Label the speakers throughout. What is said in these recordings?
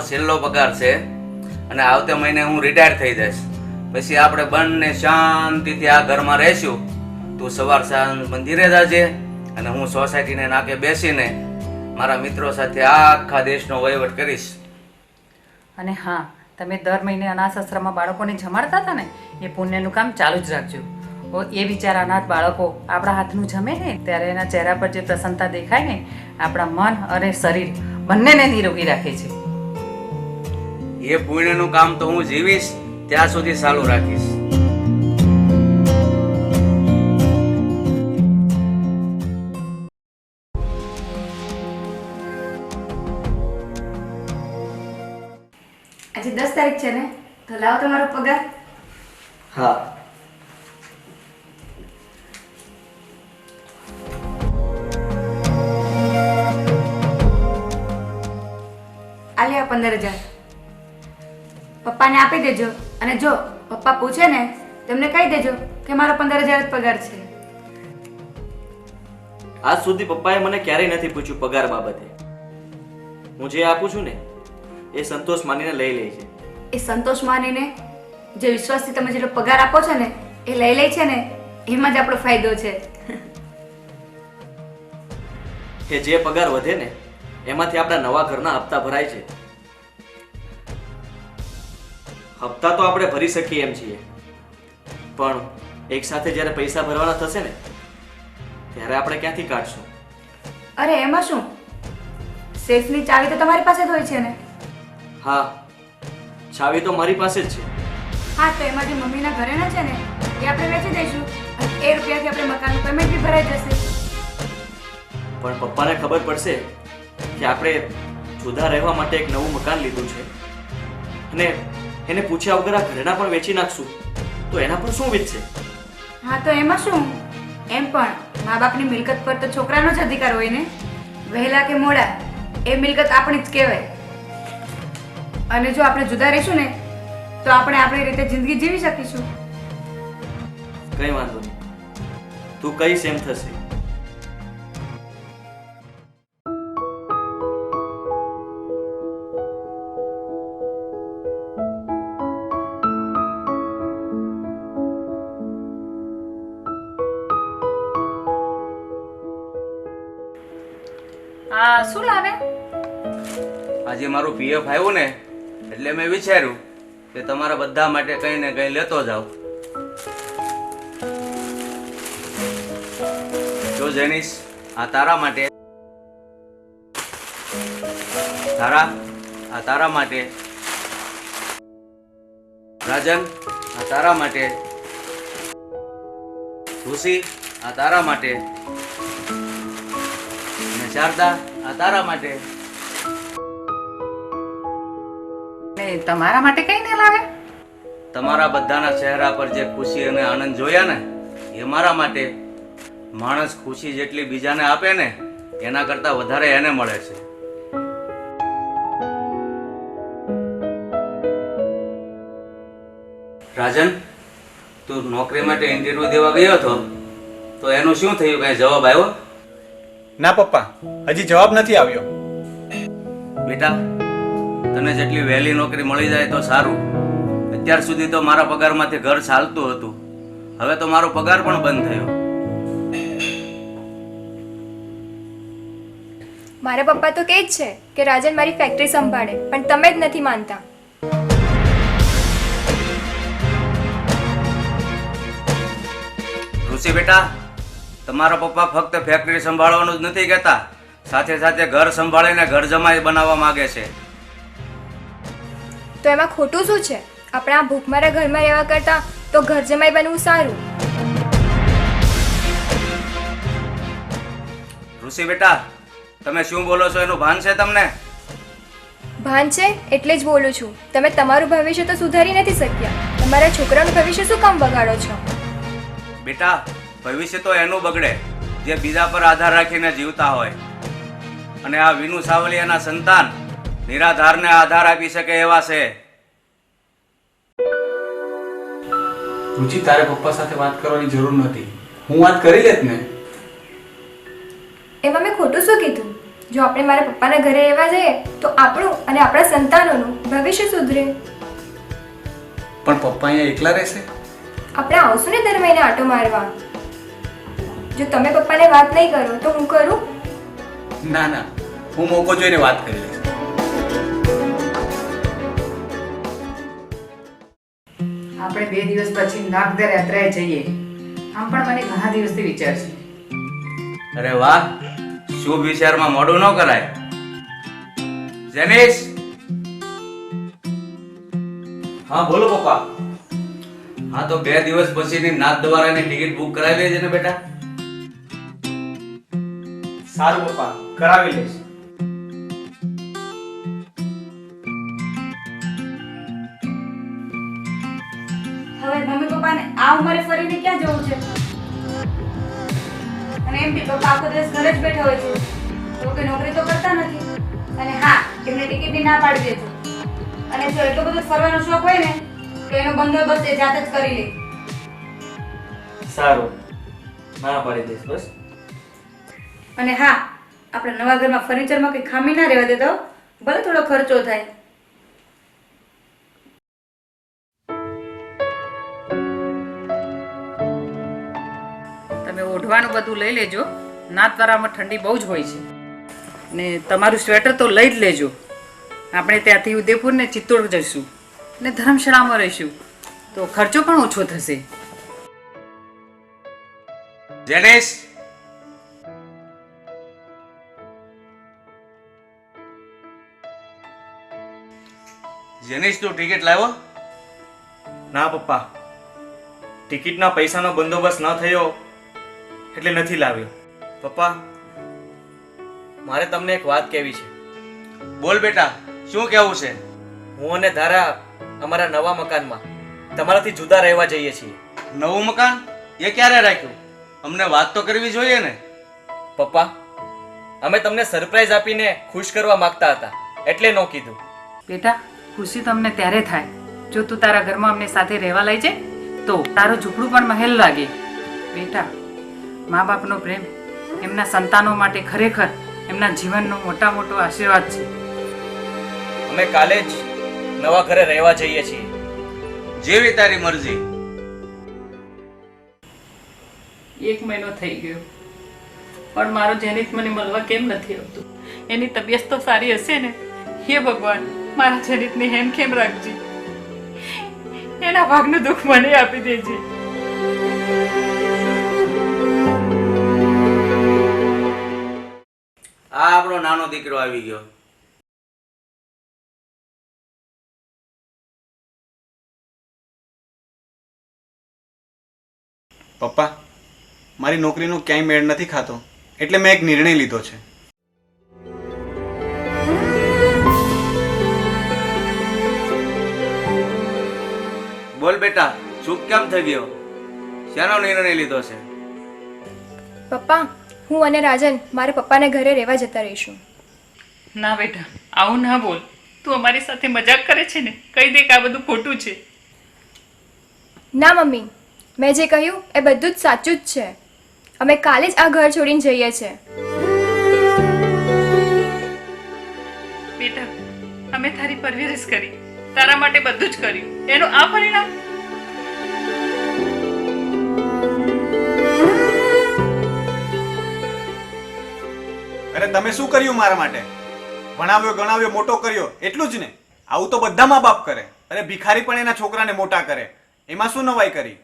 Speaker 1: મારો છેલ્લો પગાર છે અને આવતે મહિને હું રિટાયર થઈ જઈશ. પછી આપણે બંને શાંતિથી આ ઘરમાં રહીશું. તું સવાર સાંજ મંદિરે જાજે અને હું સોસાયટીને નાકે બેસીને મારા મિત્રો સાથે આખા દેશનો વહીવટ કરીશ.
Speaker 2: અને હા, તમે દર મહિને અનાથ આશ્રમમાં બાળકોને જમાડતા હતા ને, એ પુણ્યનું કામ ચાલુ જ રાખજો. એ બિચારા અનાથ બાળકો આપણા હાથનું જમે ને ત્યારે એના ચહેરા પર જે પ્રસન્નતા દેખાય ને, આપણા મન અને શરીર બંનેને નિરોગી રાખે છે.
Speaker 1: એ પુણ્યનું કામ તો હું જીવીશ ત્યાં સુધી ચાલુ રાખીશ.
Speaker 3: આજે 10 તારીખ છે ને, તો લાવો તમારો પગાર.
Speaker 4: હા,
Speaker 3: આલ્યા 15,000 પપ્પાને આપી દેજો. અને જો પપ્પા પૂછે ને તેમને કહી દેજો કે મારો 15,000 જ પગાર છે.
Speaker 4: આજ સુધી પપ્પાએ મને ક્યારેય નથી પૂછ્યું પગાર બાબતે. હું જે આપું છું ને એ સંતોષ માનીને લઈ લે છે.
Speaker 3: એ સંતોષ માનીને જે વિશ્વાસથી તમે જેટલો પગાર આપો છો ને એ લઈ લે છે ને, એમાં જ આપણો ફાયદો છે.
Speaker 4: કે જે પગાર વધે ને એમાંથી આપણા નવા ઘરના હપ્તા ભરાય છે. હપ્તા તો આપણે ભરી શકીએ એમ છીએ, પણ એક સાથે જ્યારે પૈસા ભરવાના થશે ને ત્યારે આપણે ક્યાંથી કાઢશું?
Speaker 3: અરે એમાં શું, સેફની ચાવી તો તમારી પાસે જ હોય છે ને.
Speaker 4: હા, ચાવી તો મારી પાસે જ છે.
Speaker 3: હા, તો એમાં જે મમ્મીના ઘરેણા છે ને એ આપણે વેચી દઈશું અને એ રૂપિયાથી આપણે મકાનનું પેમેન્ટ બી ભરાઈ જશે.
Speaker 4: પણ પપ્પાને ખબર પડશે કે આપણે જુદા રહેવા માટે એક નવું મકાન લીધું છે અને એને પૂછ્યા વગર આ ઘરેણા પણ વેચી નાખશું તો એના પર શું વીતશે?
Speaker 3: હા, તો એમાં શું, એમ પણ મા બાપની મિલકત પર તો છોકરાનો જ અધિકાર હોય ને. વહેલા કે મોડા એ મિલકત આપણી જ કહેવાય. અને જો આપણે જુદા રહીશું ને તો આપણે આપણી રીતે જિંદગી જીવી શકીશું.
Speaker 4: કઈ વાંધો નહીં, તું કઈશ એમ થશે.
Speaker 2: શું લાવે?
Speaker 1: આજે મારું પીએફ આવ્યું ને એટલે મેં વિચાર્યું કે તમારા બધા માટે કંઈ ને કંઈ લેતો જાઉં. જો જેનિસ, આ તારા માટે. તારા, આ તારા માટે. રાજન, આ તારા માટે. ખુશી, આ તારા માટે. અને શારદા, આ તારા માટે.
Speaker 2: તમારા માટે કઈ નહીં લાવે?
Speaker 1: તમારા બધાના ચહેરા પર જે ખુશી અને આનંદ જોયા ને એ મારા માટે. માણસ ખુશી જેટલી બીજાને આપે ને એના કરતા વધારે એને મળે છે. રાજન, તું નોકરી માટે ઇન્ટરવ્યુ દેવા ગયો હતો તો એનું શું થયું? કઈ જવાબ આવ્યો?
Speaker 5: ના પપ્પા, હજી જવાબ નથી આવ્યો.
Speaker 1: બેટા, તને જેટલી વહેલી નોકરી મળી જાય તો સારું. અત્યાર સુધી તો મારા પગારમાંથી ઘર ચાલતું હતું, હવે તો મારો પગાર પણ બંધ થયો.
Speaker 6: મારા પપ્પા તો કહે જ છે કે રાજન મારી ફેક્ટરી સંભાળે, પણ તમે જ નથી માનતા.
Speaker 1: ઋષિ બેટા, તમારા પપ્પા ફક્ત ફેક્ટરી સંભાળવાનું જ નથી કહેતા, સાથે સાથે ઘર સંભાળીને ઘર જમાઈ બનાવવા માંગે છે.
Speaker 6: તો એમાં ખોટું શું છે? આપણે આ ભૂખમારા ઘરમાં રહેવા કરતાં તો ઘર જમાઈ બનવું સારું.
Speaker 1: ઋષિ બેટા, તમે શું બોલો છો એનું ભાન છે તમને?
Speaker 6: ભાન છે એટલે જ બોલું છું. તમે તમારું ભવિષ્ય તો સુધારી નથી શક્યા, તમારા છોકરાનું ભવિષ્ય શું કામ બગાડો છો?
Speaker 1: બેટા, ભવિષ્ય તો એનું બગડે જે બીજા પર આધાર રાખીને જીવતા હોય. અને આ વિનુ સાવલિયાના સંતાન નિરાધારને આધાર આપી શકે એવા છે.
Speaker 5: રુચિ, તારે પપ્પા સાથે વાત કરવાની જરૂર નથી, હું વાત કરી લેત ને.
Speaker 6: એમાં મેં ખોટું શું કીધું? જો આપણે મારા પપ્પાના ઘરે રહેવા જઈએ તો આપણું અને આપણા સંતાનોનું ભવિષ્ય સુધરે.
Speaker 5: પણ પપ્પા અહીંયા એકલા રહેશે?
Speaker 6: આપણે આવશું ને દર મહિને આંટો મારવા. જો તમે પપ્પાને વાત નહીં કરો તો હું કરું?
Speaker 5: ના ના, હું મોકો જોઈને વાત કરી લઈશ.
Speaker 2: આપણે 2 દિવસ પછી નાગદર યાત્રાએ જઈએ. આમ પણ મને ઘણા દિવસથી વિચાર છે.
Speaker 1: અરે વાહ, શુભ વિચારમાં મોડું ન કરાય. જેનિશ,
Speaker 4: હા બોલો પપ્પા.
Speaker 1: હા તો 2 દિવસ પછીની નાથ દ્વારાની ટિકિટ બુક કરાવી લેજે ને બેટા.
Speaker 4: સારું પપ્પા, કરાવી લઈશ.
Speaker 3: હવે મમ્મી પપ્પાને આ ઉંમરે ફરીને ક્યાં જવું છે? અને એમ બી પપ્પા આખો દિવસ ઘરે જ બેઠા હોય છે, તો કોઈ નોકરી તો કરતા નથી. અને હા, એમને ટિકિટની ના પાડી દેજો. અને જો એટલો બધો ફરવાનો શોખ હોય ને તો એનો બંદોબસ્ત એ જાતે જ કરી લે.
Speaker 4: સારું, ના પાડી દઈશ બસ.
Speaker 3: અને હા, આપણા નવા ઘરમાં ફર્નિચરમાં કઈ ખામી ના રહેવા દેતો, ભલે થોડો ખર્ચો થાય.
Speaker 2: તમે ઓઢવાનું બધું લઈ લેજો. નાથદ્વારામાં ઠંડી બહુ જ હોય છે. ને તમારું સ્વેટર તો લઈ જ લેજો. આપણે ત્યાંથી ઉદયપુર ને ચિત્તોડ જઈશું ને ધર્મશાળામાં રહીશું, તો ખર્ચો પણ ઓછો થશે.
Speaker 1: જેનિશ, જેનિશ તું ટિકિટ લાવ્યો?
Speaker 4: ના પપ્પા, ટિકિટના પૈસાનો બંદોબસ્ત ન થયો એટલે નથી લાવ્યો. પપ્પા, મારે તમને એક વાત કહેવી છે.
Speaker 1: બોલ બેટા, શું કહેવું છે?
Speaker 4: હું અને ધારા અમારા નવા મકાનમાં તમારાથી જુદા રહેવા જઈએ છીએ.
Speaker 1: નવું મકાન એ ક્યારે રાખ્યું? અમને વાત તો કરવી જોઈએ ને.
Speaker 4: પપ્પા, અમે તમને સરપ્રાઈઝ આપીને ખુશ કરવા માંગતા હતા એટલે ન કીધું.
Speaker 2: બેટા, ખુશી તમને ત્યારે થાય જો તું તારા ઘરમાં અમને સાથે રહેવા લઈ જાય, તો તારું ઝૂંપડું પણ મહેલ લાગે. બેટા, મા બાપનો પ્રેમ એમના સંતાનો માટે ખરેખર એમના જીવનનો મોટા મોટો આશીર્વાદ છે.
Speaker 4: અમે કાલે જ નવા ઘરે રહેવા જઈએ છીએ.
Speaker 1: જેવી તારી મરજી.
Speaker 2: 1 મહિનો થઈ ગયો પણ મારો જેનિત મને મળવા કેમ નથી આવતું? એની તબિયત તો સારી હશે ને? હે ભગવાન, મારા જેનિતને હેમખેમ રાખજે. એના ભાગનું દુઃખ મને આપી દેજે.
Speaker 1: આ આપણો નાનો દીકરો આવી ગયો.
Speaker 5: પપ્પા, મારી નોકરીનો ક્યાંય મેળ નથી ખાતો, એટલે મેં એક નિર્ણય લીધો છે.
Speaker 1: બોલ બેટા, ચૂપ કેમ થઈ ગયો? શાનો નિર્ણય લીધો છે?
Speaker 6: પપ્પા, હું અને રાજન મારા પપ્પાના ઘરે રહેવા જતા રહીશું.
Speaker 2: ના બેટા, આવું ના બોલ. તું અમારી સાથે મજાક કરે છે ને? કહી દે કે આ બધું ખોટું છે.
Speaker 6: ના મમ્મી, મેં જે કહ્યું એ બધું જ સાચું જ છે. અમે કાલે જ આ ઘર છોડીને જઈએ છીએ.
Speaker 2: બેટા, અમે તારી પરવરિશ કરી, તારા માટે બધું જ કર્યું, એનું આ પરિણામ?
Speaker 5: અરે તમે શું કર્યું મારા માટે? ભણાવ્યો ગણાવ્યો મોટો કર્યો એટલું જ ને? આવું તો બધા મા બાપ કરે. અરે ભિખારી પણ એના છોકરાને મોટા કરે. એમાં શું નવાઈ કરી?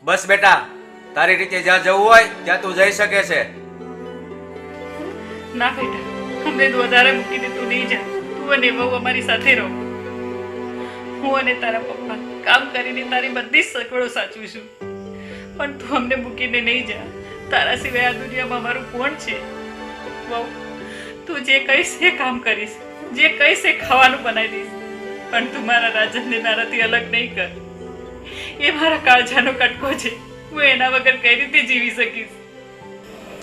Speaker 1: બસ બેટા, તારી રીતે જ્યાં જવું હોય ત્યાં તું જઈ શકે છે.
Speaker 2: ના બેટા, અમને વધારે મૂકીને તું નહીં જા. તું અને વહુ અમારી સાથે રહો. હું અને તારા પપ્પા કામ કરીને તારી બધી જ સગવડો સાચું છું, પણ તું અમને મૂકીને નહીં જા. તારા સિવાય આ દુનિયામાં અમારું કોણ છે? વહુ, તું જે કહીશ એ કામ કરીશ, જે કહીશ એ ખાવાનું બનાવી દઈશ, પણ તું મારા રાજનને મારાથી અલગ નહીં કર. એ મારા કાળજાનો કટકો છે. હું એના વગર કઈ રીતે જીવી શકીશ?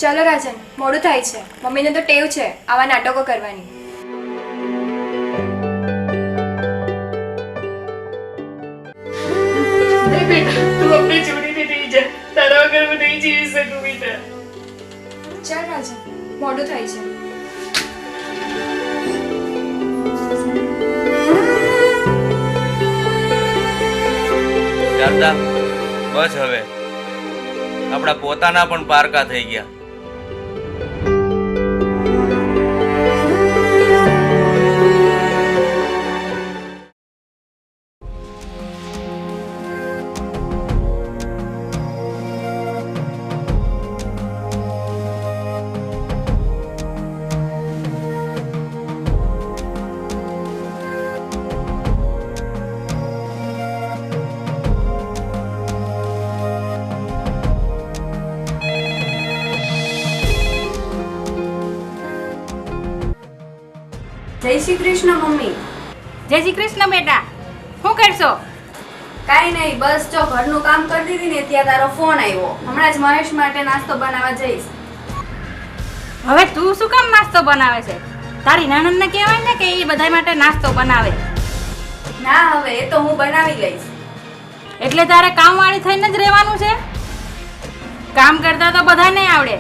Speaker 6: ચલો રાજન, મોડું થાય છે. મમ્મીને તો ટેવ છે આવા નાટકો કરવાની.
Speaker 2: નહીં બેટા, તું અમને છોડીને નહીં જા.
Speaker 3: તારા વગર હું નહીં જીવી શકું બેટા.
Speaker 6: ચાલ રાજા, મોડું થાય છે.
Speaker 1: શારદા, બસ હવે આપણા પોતાના પણ પારકા થઈ ગયા.
Speaker 3: જય શ્રી કૃષ્ણ મમ્મી.
Speaker 7: જય શ્રી કૃષ્ણ બેટા. શું કરશો?
Speaker 3: કાંઈ નહીં, બસ જો ઘરનું કામ કરતી હતી ને ત્યાં તારો ફોન આવ્યો. હમણાં જ મહેશ માટે નાસ્તો બનાવવા જઈશ.
Speaker 7: હવે તું શું કામ નાસ્તો બનાવે છે? તારી નણંદને કહેવાય ને કે એ બધા માટે નાસ્તો બનાવે.
Speaker 3: ના, હવે એ તો હું બનાવી લઈશ.
Speaker 7: એટલે તારે કામવાળી થઈને જ રહેવાનું છે? કામ કરતા તો બધાને આવડે.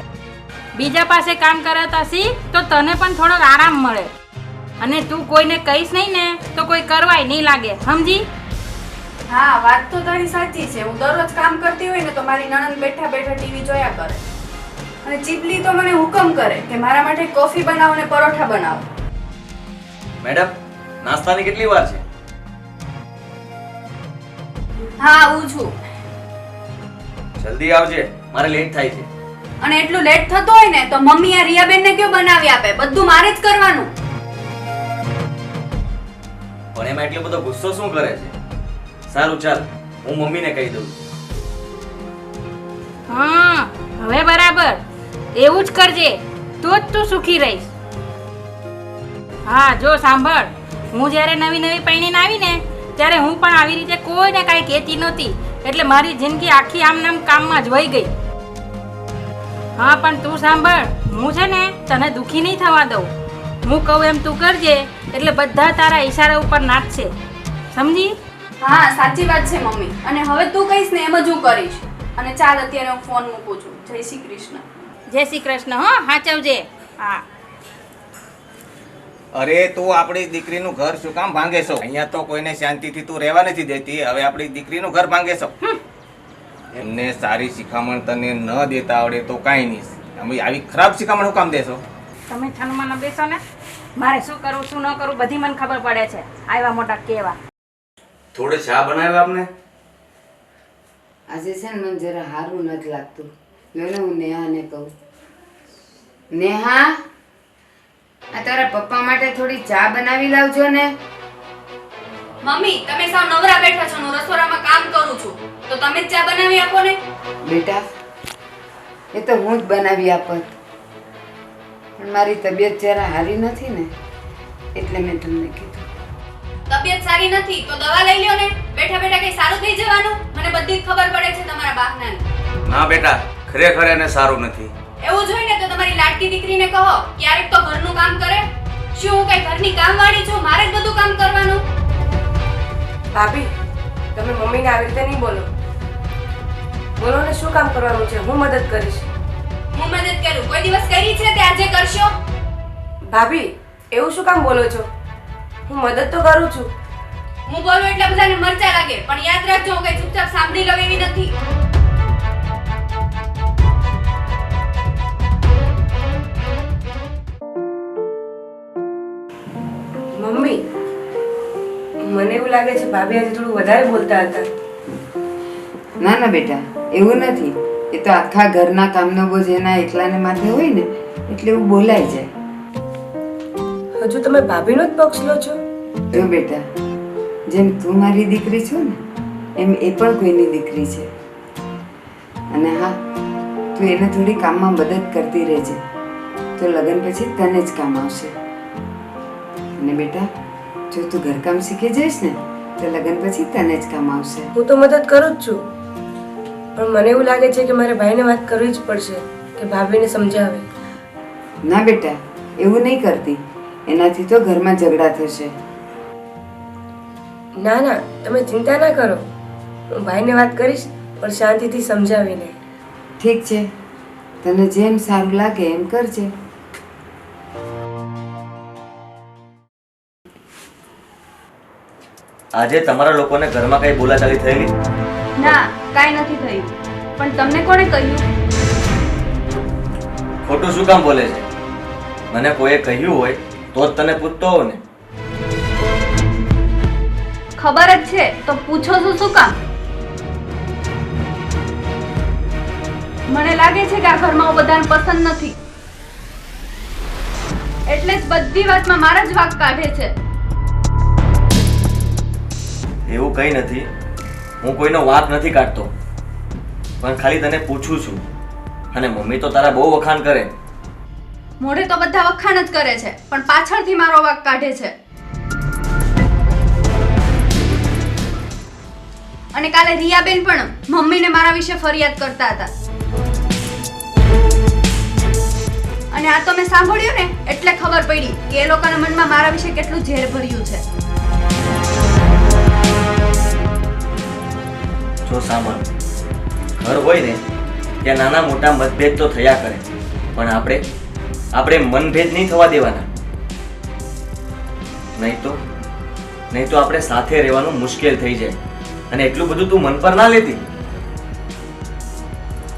Speaker 7: બીજા પાસે કામ કરાતા શીખ તો તને પણ થોડોક આરામ મળે. અને તું કોઈને કહીશ નહીં ને તો કોઈ કરવાય નહીં લાગે, સમજી?
Speaker 3: હા, વાત તો તારી સાચી છે. હું દરરોજ કામ કરતી હોય ને તો મારી નણંદ બેઠા બેઠા ટીવી જોયા કરે. અને ચીપલી તો મને હુકમ કરે કે મારા માટે કોફી બનાવો ને પરોઠા બનાવો.
Speaker 4: મેડમ, નાસ્તાની કેટલી વાર છે?
Speaker 3: હા, આવું છું.
Speaker 4: જલ્દી આવજે, મારે લેટ થાય છે.
Speaker 3: અને એટલું લેટ થતું હોય ને તો મમ્મી આ રિયાબેનને કયો બનાવી આપે, બધું મારે જ કરવાનું.
Speaker 4: પણ એમાં એટલો બધો ગુસ્સો શું કરે છે? સારું ચાલ, હું મમ્મીને કહી દઉં.
Speaker 7: હા, હવે બરાબર એવું જ કરજે, તો જ તું સુખી રહીશ. હા, જો સાંભળ, હું જ્યારે નવી નવી પૈણીને આવી ને ત્યારે હું પણ આવી રીતે કોઈને કાંઈ કહેતી નહોતી. એટલે મારી જિંદગી આખી આમ નામ કામમાં જ વહી ગઈ. હા, પણ તું સાંભળ, હું છે ને તને દુઃખી નહીં થવા દઉં. હું કહું એમ તું કરજે એટલે બધા તારા ઈશારા ઉપર નાચશે, સમજી?
Speaker 3: હા, સાચી વાત છે મમ્મી. અને હવે તું કહીશ ને એમ જ હું કરીશ. અને ચાલ, અત્યારે હું ફોન મૂકું છું. જય શ્રી કૃષ્ણ.
Speaker 7: જય શ્રી કૃષ્ણ. હો, સાચવજે. હા.
Speaker 8: અરે તું આપણી દીકરીનું ઘર શું કામ ભાંગે છો? અહીંયા તો કોઈને શાંતિથી તું રહેવા નથી દેતી, હવે આપણી દીકરીનું ઘર ભાંગે છો. એમને સારી શિખામણ તને ન દેતા આવડે તો કાંઈ નહીં, અમે આવી ખરાબ શિખામણ શું કામ દેશો?
Speaker 7: તમે ઠનમાં ન બેસો ને, મારે શું કરવું શું ન કરવું બધી મને ખબર પડે છે. આવ્યા મોટા કેવા.
Speaker 1: થોડે ચા બનાવ્યા આપને?
Speaker 9: આજે છે ને મને જરા સારું નથી લાગતું. લો ને હું નેહાને કહું. નેહા, આ તારા પપ્પા માટે થોડી ચા બનાવી લાવજો ને.
Speaker 3: મમ્મી, તમે સાવ નવરા બેઠા છો. હું રસોડામાં કામ કરું છું, તો તમે જ ચા બનાવી આપો ને.
Speaker 9: બેટા, એ તો હું જ બનાવી આપત, પણ મારી તબિયત જરા સારી નથી ને એટલે મેં તમને કીધું.
Speaker 3: તબિયત સારી નથી તો દવા લઈ લ્યો ને. બેઠા બેઠા કઈ સારું થઈ જવાનું? મને બધી જ ખબર પડે છે તમારા બહાનાની.
Speaker 1: ના બેટા, ખરેખર એને સારું નથી.
Speaker 3: એવું જ હોય ને તો તમારી લાડકી દીકરીને કહો ક્યારેક તો ઘરનું કામ કરે. શું હું કઈ ઘરની કામવાળી છું? મારે જ બધું કામ કરવાનું?
Speaker 10: ભાભી, તમે મમ્મીને આવી રીતે નહીં બોલો. બોલો ને, શું કામ કરવાનું છે? હું મદદ કરીશ.
Speaker 3: હું મદદ કરું? કોઈ દિવસ કરી છે તે આજે કરશો?
Speaker 10: ભાભી, એવું શું કામ બોલો છો? હું મદદ તો કરું છું.
Speaker 3: હું બોલું એટલે બધાને મરચા લાગે, પણ યાદ રાખજો હું કઈ ચૂપચાપ સાંભળી લઉં એવી નથી.
Speaker 10: મમ્મી, મને એવું લાગે છે ભાભી આજે થોડું વધારે બોલતા હતા.
Speaker 9: ના ના બેટા, એવું નથી. એ તો આખા ઘરના કામનો બોજ એના એકલાને માથે હોય ને એટલે એવું બોલાઈ જાય.
Speaker 10: હજુ તમે ભાભીનો જ પક્ષ લો છો?
Speaker 9: જો બેટા, જેમ તું મારી દીકરી છો ને એમ એ પણ કોઈની દીકરી છે. અને હા, તું એને થોડી કામમાં મદદ કરતી રહેજે, તો લગ્ન પછી તને જ કામ આવશે. અને બેટા, જો તું ઘરકામ શીખી જઈશ ને તો લગ્ન પછી તને જ કામ આવશે.
Speaker 10: હું તો મદદ કરું જ છું, પણ મને એવું લાગે છે કે મારે ભાઈને વાત કરવી જ પડશે કે ભાભીને સમજાવે.
Speaker 9: ના બેટા, એવું નહીં કરતી, એનાથી તો ઘરમાં ઝઘડા થશે.
Speaker 10: ના ના, તમે ચિંતા ના કરો. હું ભાઈને વાત કરીશ, પણ શાંતિથી સમજાવીને.
Speaker 9: ઠીક છે, તને જેમ સારું લાગે એમ કરજે.
Speaker 4: આજે તમારા લોકોને ઘરમાં કઈ બોલાચાલી થયેલી?
Speaker 6: ના, કાંઈ નથી થયું. પણ તમને કોણે કહ્યું?
Speaker 4: ખોટું શું કામ બોલે છે? મને કોઈએ કહ્યું હોય તો જ તને પૂછતો હોવ ને.
Speaker 6: ખબર જ છે તો પૂછો છો શું કામ? મને લાગે છે કે આ ઘરમાં બધાને પસંદ નથી, એટલે જ બધી વાતમાં મારા જ વાંક કાઢે છે.
Speaker 4: એવું કંઈ નથી, હું કોઈનો વાંક નથી કાઢતો, પણ ખાલી તને પૂછું છું. અને મમ્મી તો તારા બહુ વખાણ કરે.
Speaker 6: મોઢે તો બધા વખાણ જ કરે છે, પણ પાછળથી મારો વાંક કાઢે છે. અને કાલે રિયાબેન પણ મમ્મીને મારા વિશે ફરિયાદ કરતા હતા. અને આ તો મેં સાંભળ્યું ને એટલે ખબર પડી કે એ લોકોના મનમાં મારા વિશે કેટલું ઝેર ભર્યું છે.
Speaker 4: જો સાંભળ, ઘર હોય ને ત્યાં નાના મોટા મતભેદ તો થયા કરે, પણ આપણે મનભેદ નહીં થવા દેવાના. નહીં તો આપણે સાથે રહેવાનું મુશ્કેલ થઈ જાય. અને એટલું બધું તું મન પર ના લેતી.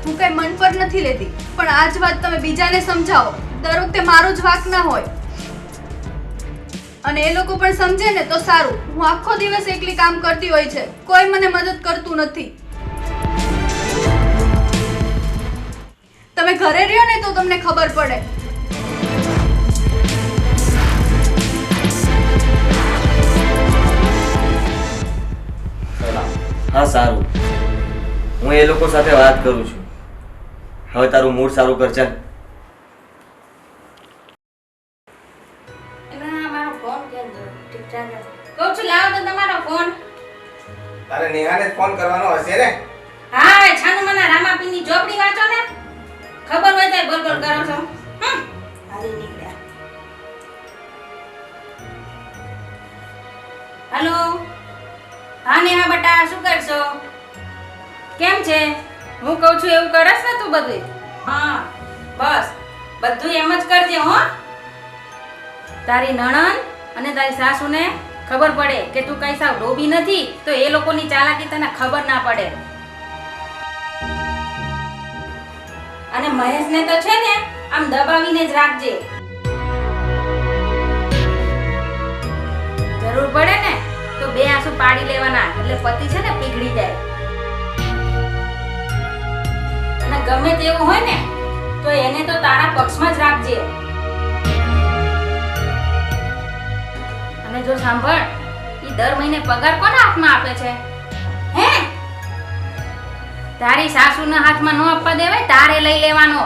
Speaker 6: હું કઈ મન પર નથી લેતી, પણ આ જ વાત તમે બીજાને સમજાવો. દર વખતે મારો જ વાંક ના હોય. અને એ લોકો પણ સમજે ને તો સારું. હું આખો દિવસ એકલી કામ કરતી હોય છે, કોઈ મને મદદ કરતું નથી. તમે ઘરે રહ્યો ને તો તમને ખબર પડે.
Speaker 4: હા સારું, હું એ લોકો સાથે વાત કરું છું. હવે તારું મૂડ સારું કર. ચાલ.
Speaker 7: મારો ફોન કેમ ઠીક ઠાક કહું છું, લાવો તો તમારો ફોન.
Speaker 8: તારે નેહાને ફોન કરવાનો હશે ને?
Speaker 7: હા, છાનુમાના રામાપીની ચોપડી વાંચો ને. ખબર હોય તો બોલ બોલ કરો છો. હાલી નીકળ્યા. હેલો. હા નેહા બટા, શું કરશો? કેમ છે? હું કહું છું એવું કરસ ને તું બધું? હા બસ બધું એમ જ કરજે હો. તારી નણંદ અને તારી સાસુને ખબર પડે કે તું કઈ સાવ ડોબી નથી, તો એ લોકોની ચાલાકી તને ખબર ના પડે. અને મહેશને તો છે ને આમ દબાવીને જ રાખજે. જરૂર પડે ને તો બે આંસુ પાડી લેવાના, એટલે પતિ છે ને પીગળી જાય. અને ગમે તેવું હોય ને તો એને તો તારા પક્ષમાં જ રાખજે. અને જો સાંભળ, ઈ દર મહિને પગાર કોના હાથમાં આપે છે? હે? તારી સાસુના હાથમાં ન આપવા દેવાય, તારે લઈ લેવાનો.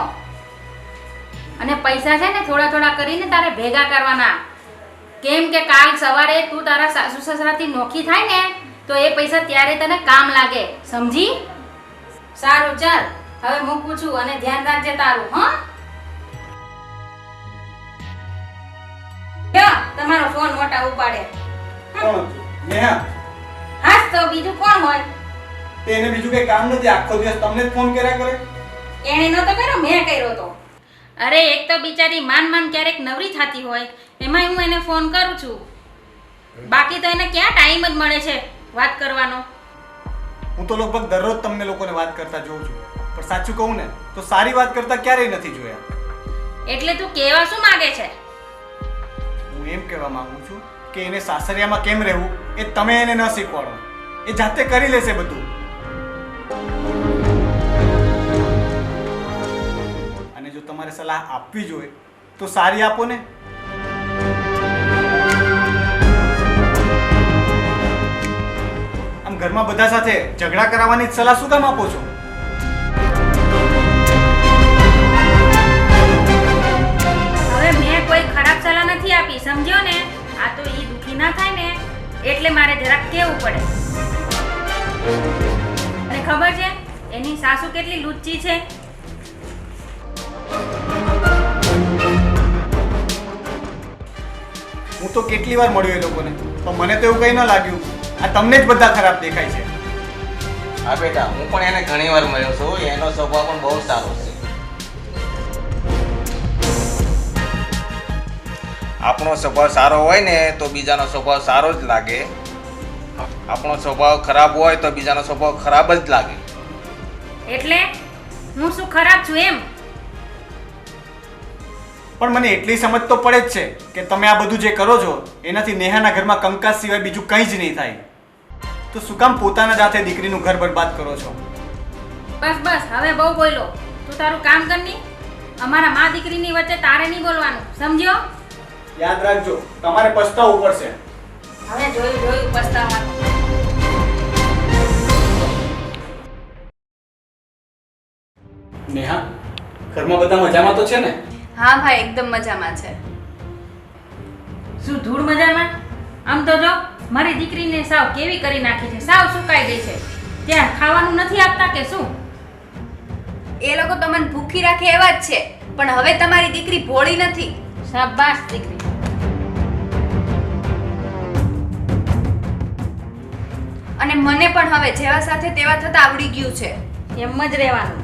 Speaker 7: અને પૈસા છે ને થોડા થોડા કરીને તારે ભેગા કરવાના. કેમ કે કાલ સવારે તું તારા સાસુ સસરાથી નોખી થાય ને તો એ પૈસા ત્યારે તને કામ લાગે, સમજી? સારું ચાલ, હવે મૂકું છું અને ધ્યાન રાખજે તારું. હા, લ્યો તમારો ફોન મોટા ઉપાડે.
Speaker 5: કોણ હતું? નેહા?
Speaker 7: હાસ તો બીજું કોણ હોય?
Speaker 5: તેને બીજું કઈ કામ નથી, આખો દિવસ તમને જ ફોન કર્યા કરે.
Speaker 7: એણે નતો કર્યો, મેં કર્યો તો. અરે એક તો બિચારી માન ક્યારેક નવરી થતી હોય, એમાં હું એને ફોન કરું છું. બાકી તો એને ક્યાં ટાઈમ જ મળે છે વાત કરવાનો.
Speaker 5: હું તો લગભગ દરરોજ તમને લોકોને વાત કરતા જોઉં છું, પણ સાચું કહું ને તો સારી વાત કરતા ક્યારેય નથી જોયા.
Speaker 7: એટલે તું કેવા શું માંગે છે?
Speaker 5: હું એમ કહેવા માંગુ છું કે એને સાસરિયામાં કેમ રહેવું એ તમે એને ન શીખવાડો. એ જાતે કરી લેશે બધું. અને જો તમારે સલાહ આપવી જોઈએ તો સારી આપો ને. આમ ઘરમાં બધા સાથે ઝઘડા કરાવવાની સલાહ શું કામ આપો છો?
Speaker 7: હવે મેં કોઈ ખરાબ સલાહ નથી આપી, સમજ્યો ને? આ તો ઈ દુખી ના થાય ને એટલે મારે જરાક કહેવું પડે. અને ખબર છે એની સાસુ કેટલી લુચ્ચી છે?
Speaker 5: હું તો કેટલી વાર મળ્યો એ લોકોને, પણ મને તો એવું કંઈ ન લાગ્યું. આ તમને જ બધા ખરાબ દેખાય છે.
Speaker 8: હા બેટા, હું પણ એને ઘણી વાર મળ્યો છું. એનો સ્વભાવ પણ બહુ સારો છે. આપણો સ્વભાવ સારો હોય ને તો બીજાનો સ્વભાવ સારો જ લાગે. આપણો સ્વભાવ ખરાબ હોય તો બીજાનો સ્વભાવ ખરાબ જ લાગે.
Speaker 7: એટલે હું શું ખરાબ છું એમ?
Speaker 5: પણ મને એટલી સમજ તો પડે જ છે કે તમે આ બધું જે કરો છો એનાથી નેહાના ઘરમાં કંકાસ સિવાય બીજું કંઈ જ નહીં થાય. તો શું કામ પોતાના જ હાથે દીકરીનું ઘર બરબાદ કરો છો?
Speaker 7: બસ બસ, હવે બહુ બોલ્યો. તું તારું કામ કર ની. અમારા મા દીકરીની વચ્ચે તારે નહીં બોલવાનું, સમજ્યો?
Speaker 5: યાદ રાખજો, તમારે પસ્તાવવું પડશે.
Speaker 7: હવે જોયું પસ્તાવાનું.
Speaker 5: નેહા, ઘરમાં બધા મજામાં તો છે ને?
Speaker 2: હા ભાઈ, એકદમ મજામાં છે.
Speaker 7: શું ધૂળ મજામાં? આમ તો જો મારી દીકરીને સાવ કેવી કરી નાખી છે, સાવ સુકાઈ ગઈ છે. ત્યાં ખાવાનું નથી આપતા કે શું?
Speaker 3: એ લોકો તમને ભૂખી રાખે એવા જ છે, પણ હવે તમારી દીકરી ભોળી નથી.
Speaker 7: શાબાશ દીકરી.
Speaker 3: અને મને પણ હવે જેવા સાથે તેવા થતા આવડી ગયું છે.
Speaker 7: એમ જ રહેવાનું.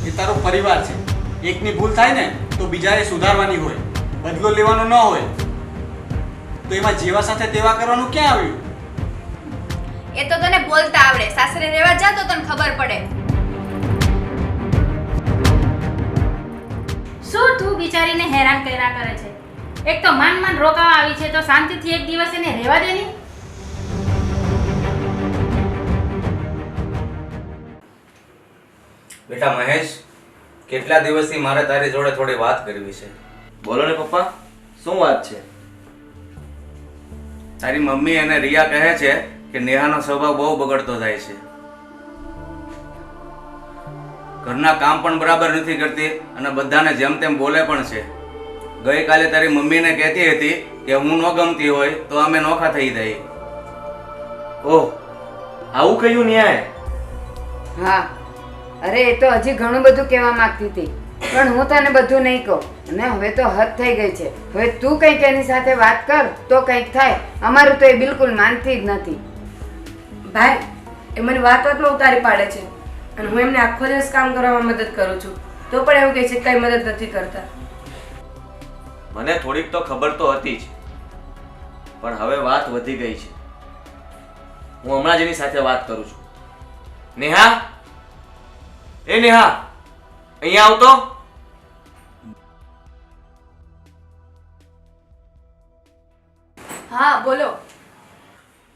Speaker 5: એ તારો પરિવાર છે. એકની ભૂલ થાય ને તો બીજાએ સુધારવાની હોય, બદલો લેવાનો ન હોય. તો એમાં જેવા સાથે તેવા કરવાનું ક્યાં આવ્યું?
Speaker 3: એ તો તને બોલતા આવડે, સાસરે રહેવા જા તો તને ખબર પડે.
Speaker 7: શું તું બિચારીને હેરાન કર્યા કરે છે? એક તો માન રોકાવા આવી છે તો શાંતિથી એક દિવસ એને રહેવા દે ની.
Speaker 1: બેટા મહેશ, કેટલા દિવસથી મારે તારી જોડે થોડી વાત કરવી છે.
Speaker 4: બોલો ને પપ્પા, શું વાત છે?
Speaker 1: તારી મમ્મી અને રિયા કહે છે કે નેહાનો સ્વભાવ બહુ બગડતો જાય છે. ઘરના કામ પણ બરાબર નથી કરતી અને બધાને જેમ તેમ બોલે પણ છે. ગઈકાલે તારી મમ્મીને કહેતી હતી કે હું ન ગમતી હોય તો અમે નોખા થઈ જઈએ.
Speaker 4: ઓહ, આવું કહ્યું ન્યાય?
Speaker 9: હા, અરે એ તો હજી ઘણું બધું કહેવા માંગતી હતી, પણ હું તને બધું નહીં કહું. અને હવે તો હદ થઈ ગઈ છે. હવે તું કંઈક એની સાથે વાત કર તો કંઈક થાય. અમારું તો એ બિલકુલ માનતી જ નથી.
Speaker 10: ભાઈ, એ મને વાત વાતમાં ઉતારી પાડે છે અને હું એમને આખો દિવસ કામ કરવામાં મદદ કરું છું તો પણ એવું કહે છે કે કઈ મદદ નથી કરતા.
Speaker 4: મને થોડીક તો ખબર તો હતી જ, પણ હવે વાત વધી ગઈ છે. હું હમણાં જ એની સાથે વાત કરું છું. નેહા, એ નેહા, અહીંયા આવતો.
Speaker 3: હા બોલો.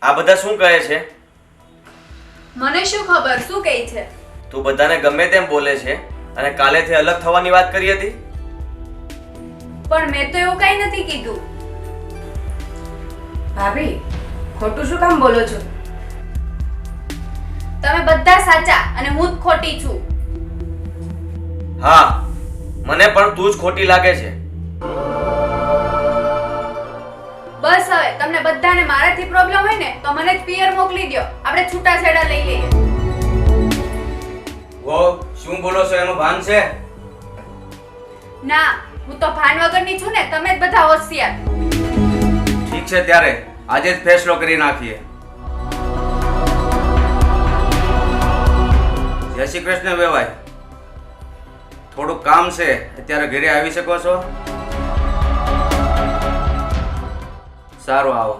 Speaker 4: આ બધા શું કહે છે?
Speaker 3: મને શું ખબર શું કહે છે?
Speaker 4: તું બધાને ગમે તેમ બોલે છે અને કાલેથી અલગ થવાની વાત કરી હતી.
Speaker 3: પણ મેં તો એવું કઈ નથી કીધું.
Speaker 10: ભાભી, ખોટું શું કામ બોલો છો?
Speaker 3: તમે બધા સાચા અને હું જ ખોટી છું.
Speaker 4: હા, મને પણ તું જ ખોટી લાગે છે.
Speaker 3: બસ હવે તમને બધાને મારાથી પ્રોબ્લેમ હોય ને તો મને જ પિયર મોકલી દો, આપણે છૂટાછેડા લઈ લઈએ.
Speaker 1: વો શું બોલો છો એનું ભાન છે?
Speaker 3: ના, હું તો ભાન વગરની છું ને, તમે જ બધા હોશિયાર.
Speaker 1: ઠીક છે, ત્યારે આજે જ ફેસલો કરી નાખીએ. જય શ્રી કૃષ્ણ વેવાય. થોડુંક કામ છે, અત્યારે ઘરે આવી શકો છો? સારું, આવો.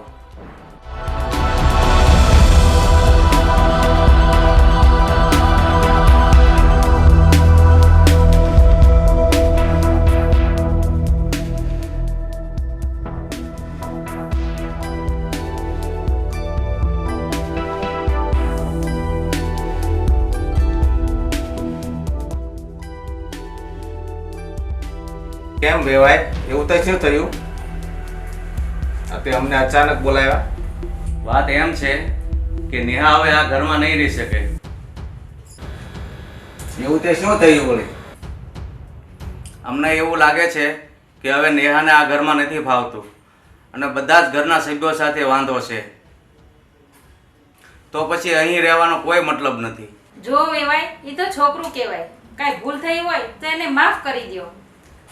Speaker 8: કેમ વેવાય, એવું તો શું થયું? તે અમને અચાનક બોલાવ્યા?
Speaker 1: વાત એમ છે કે નેહા હવે આ ઘરમાં નહીં રહી શકે.
Speaker 8: એવું તે શું થયું બોલે?
Speaker 1: અમને એવું લાગે છે કે હવે નેહાને આ ઘરમાં નથી ફાવતું અને બધા જ ઘરના સભ્યો સાથે વાંધો છે. તો પછી અહીં રહેવાનો કોઈ મતલબ નથી.
Speaker 7: જો વેવાય, એ તો છોકરું કહેવાય. કાંઈ ભૂલ થઈ હોય તો એને માફ કરી દો.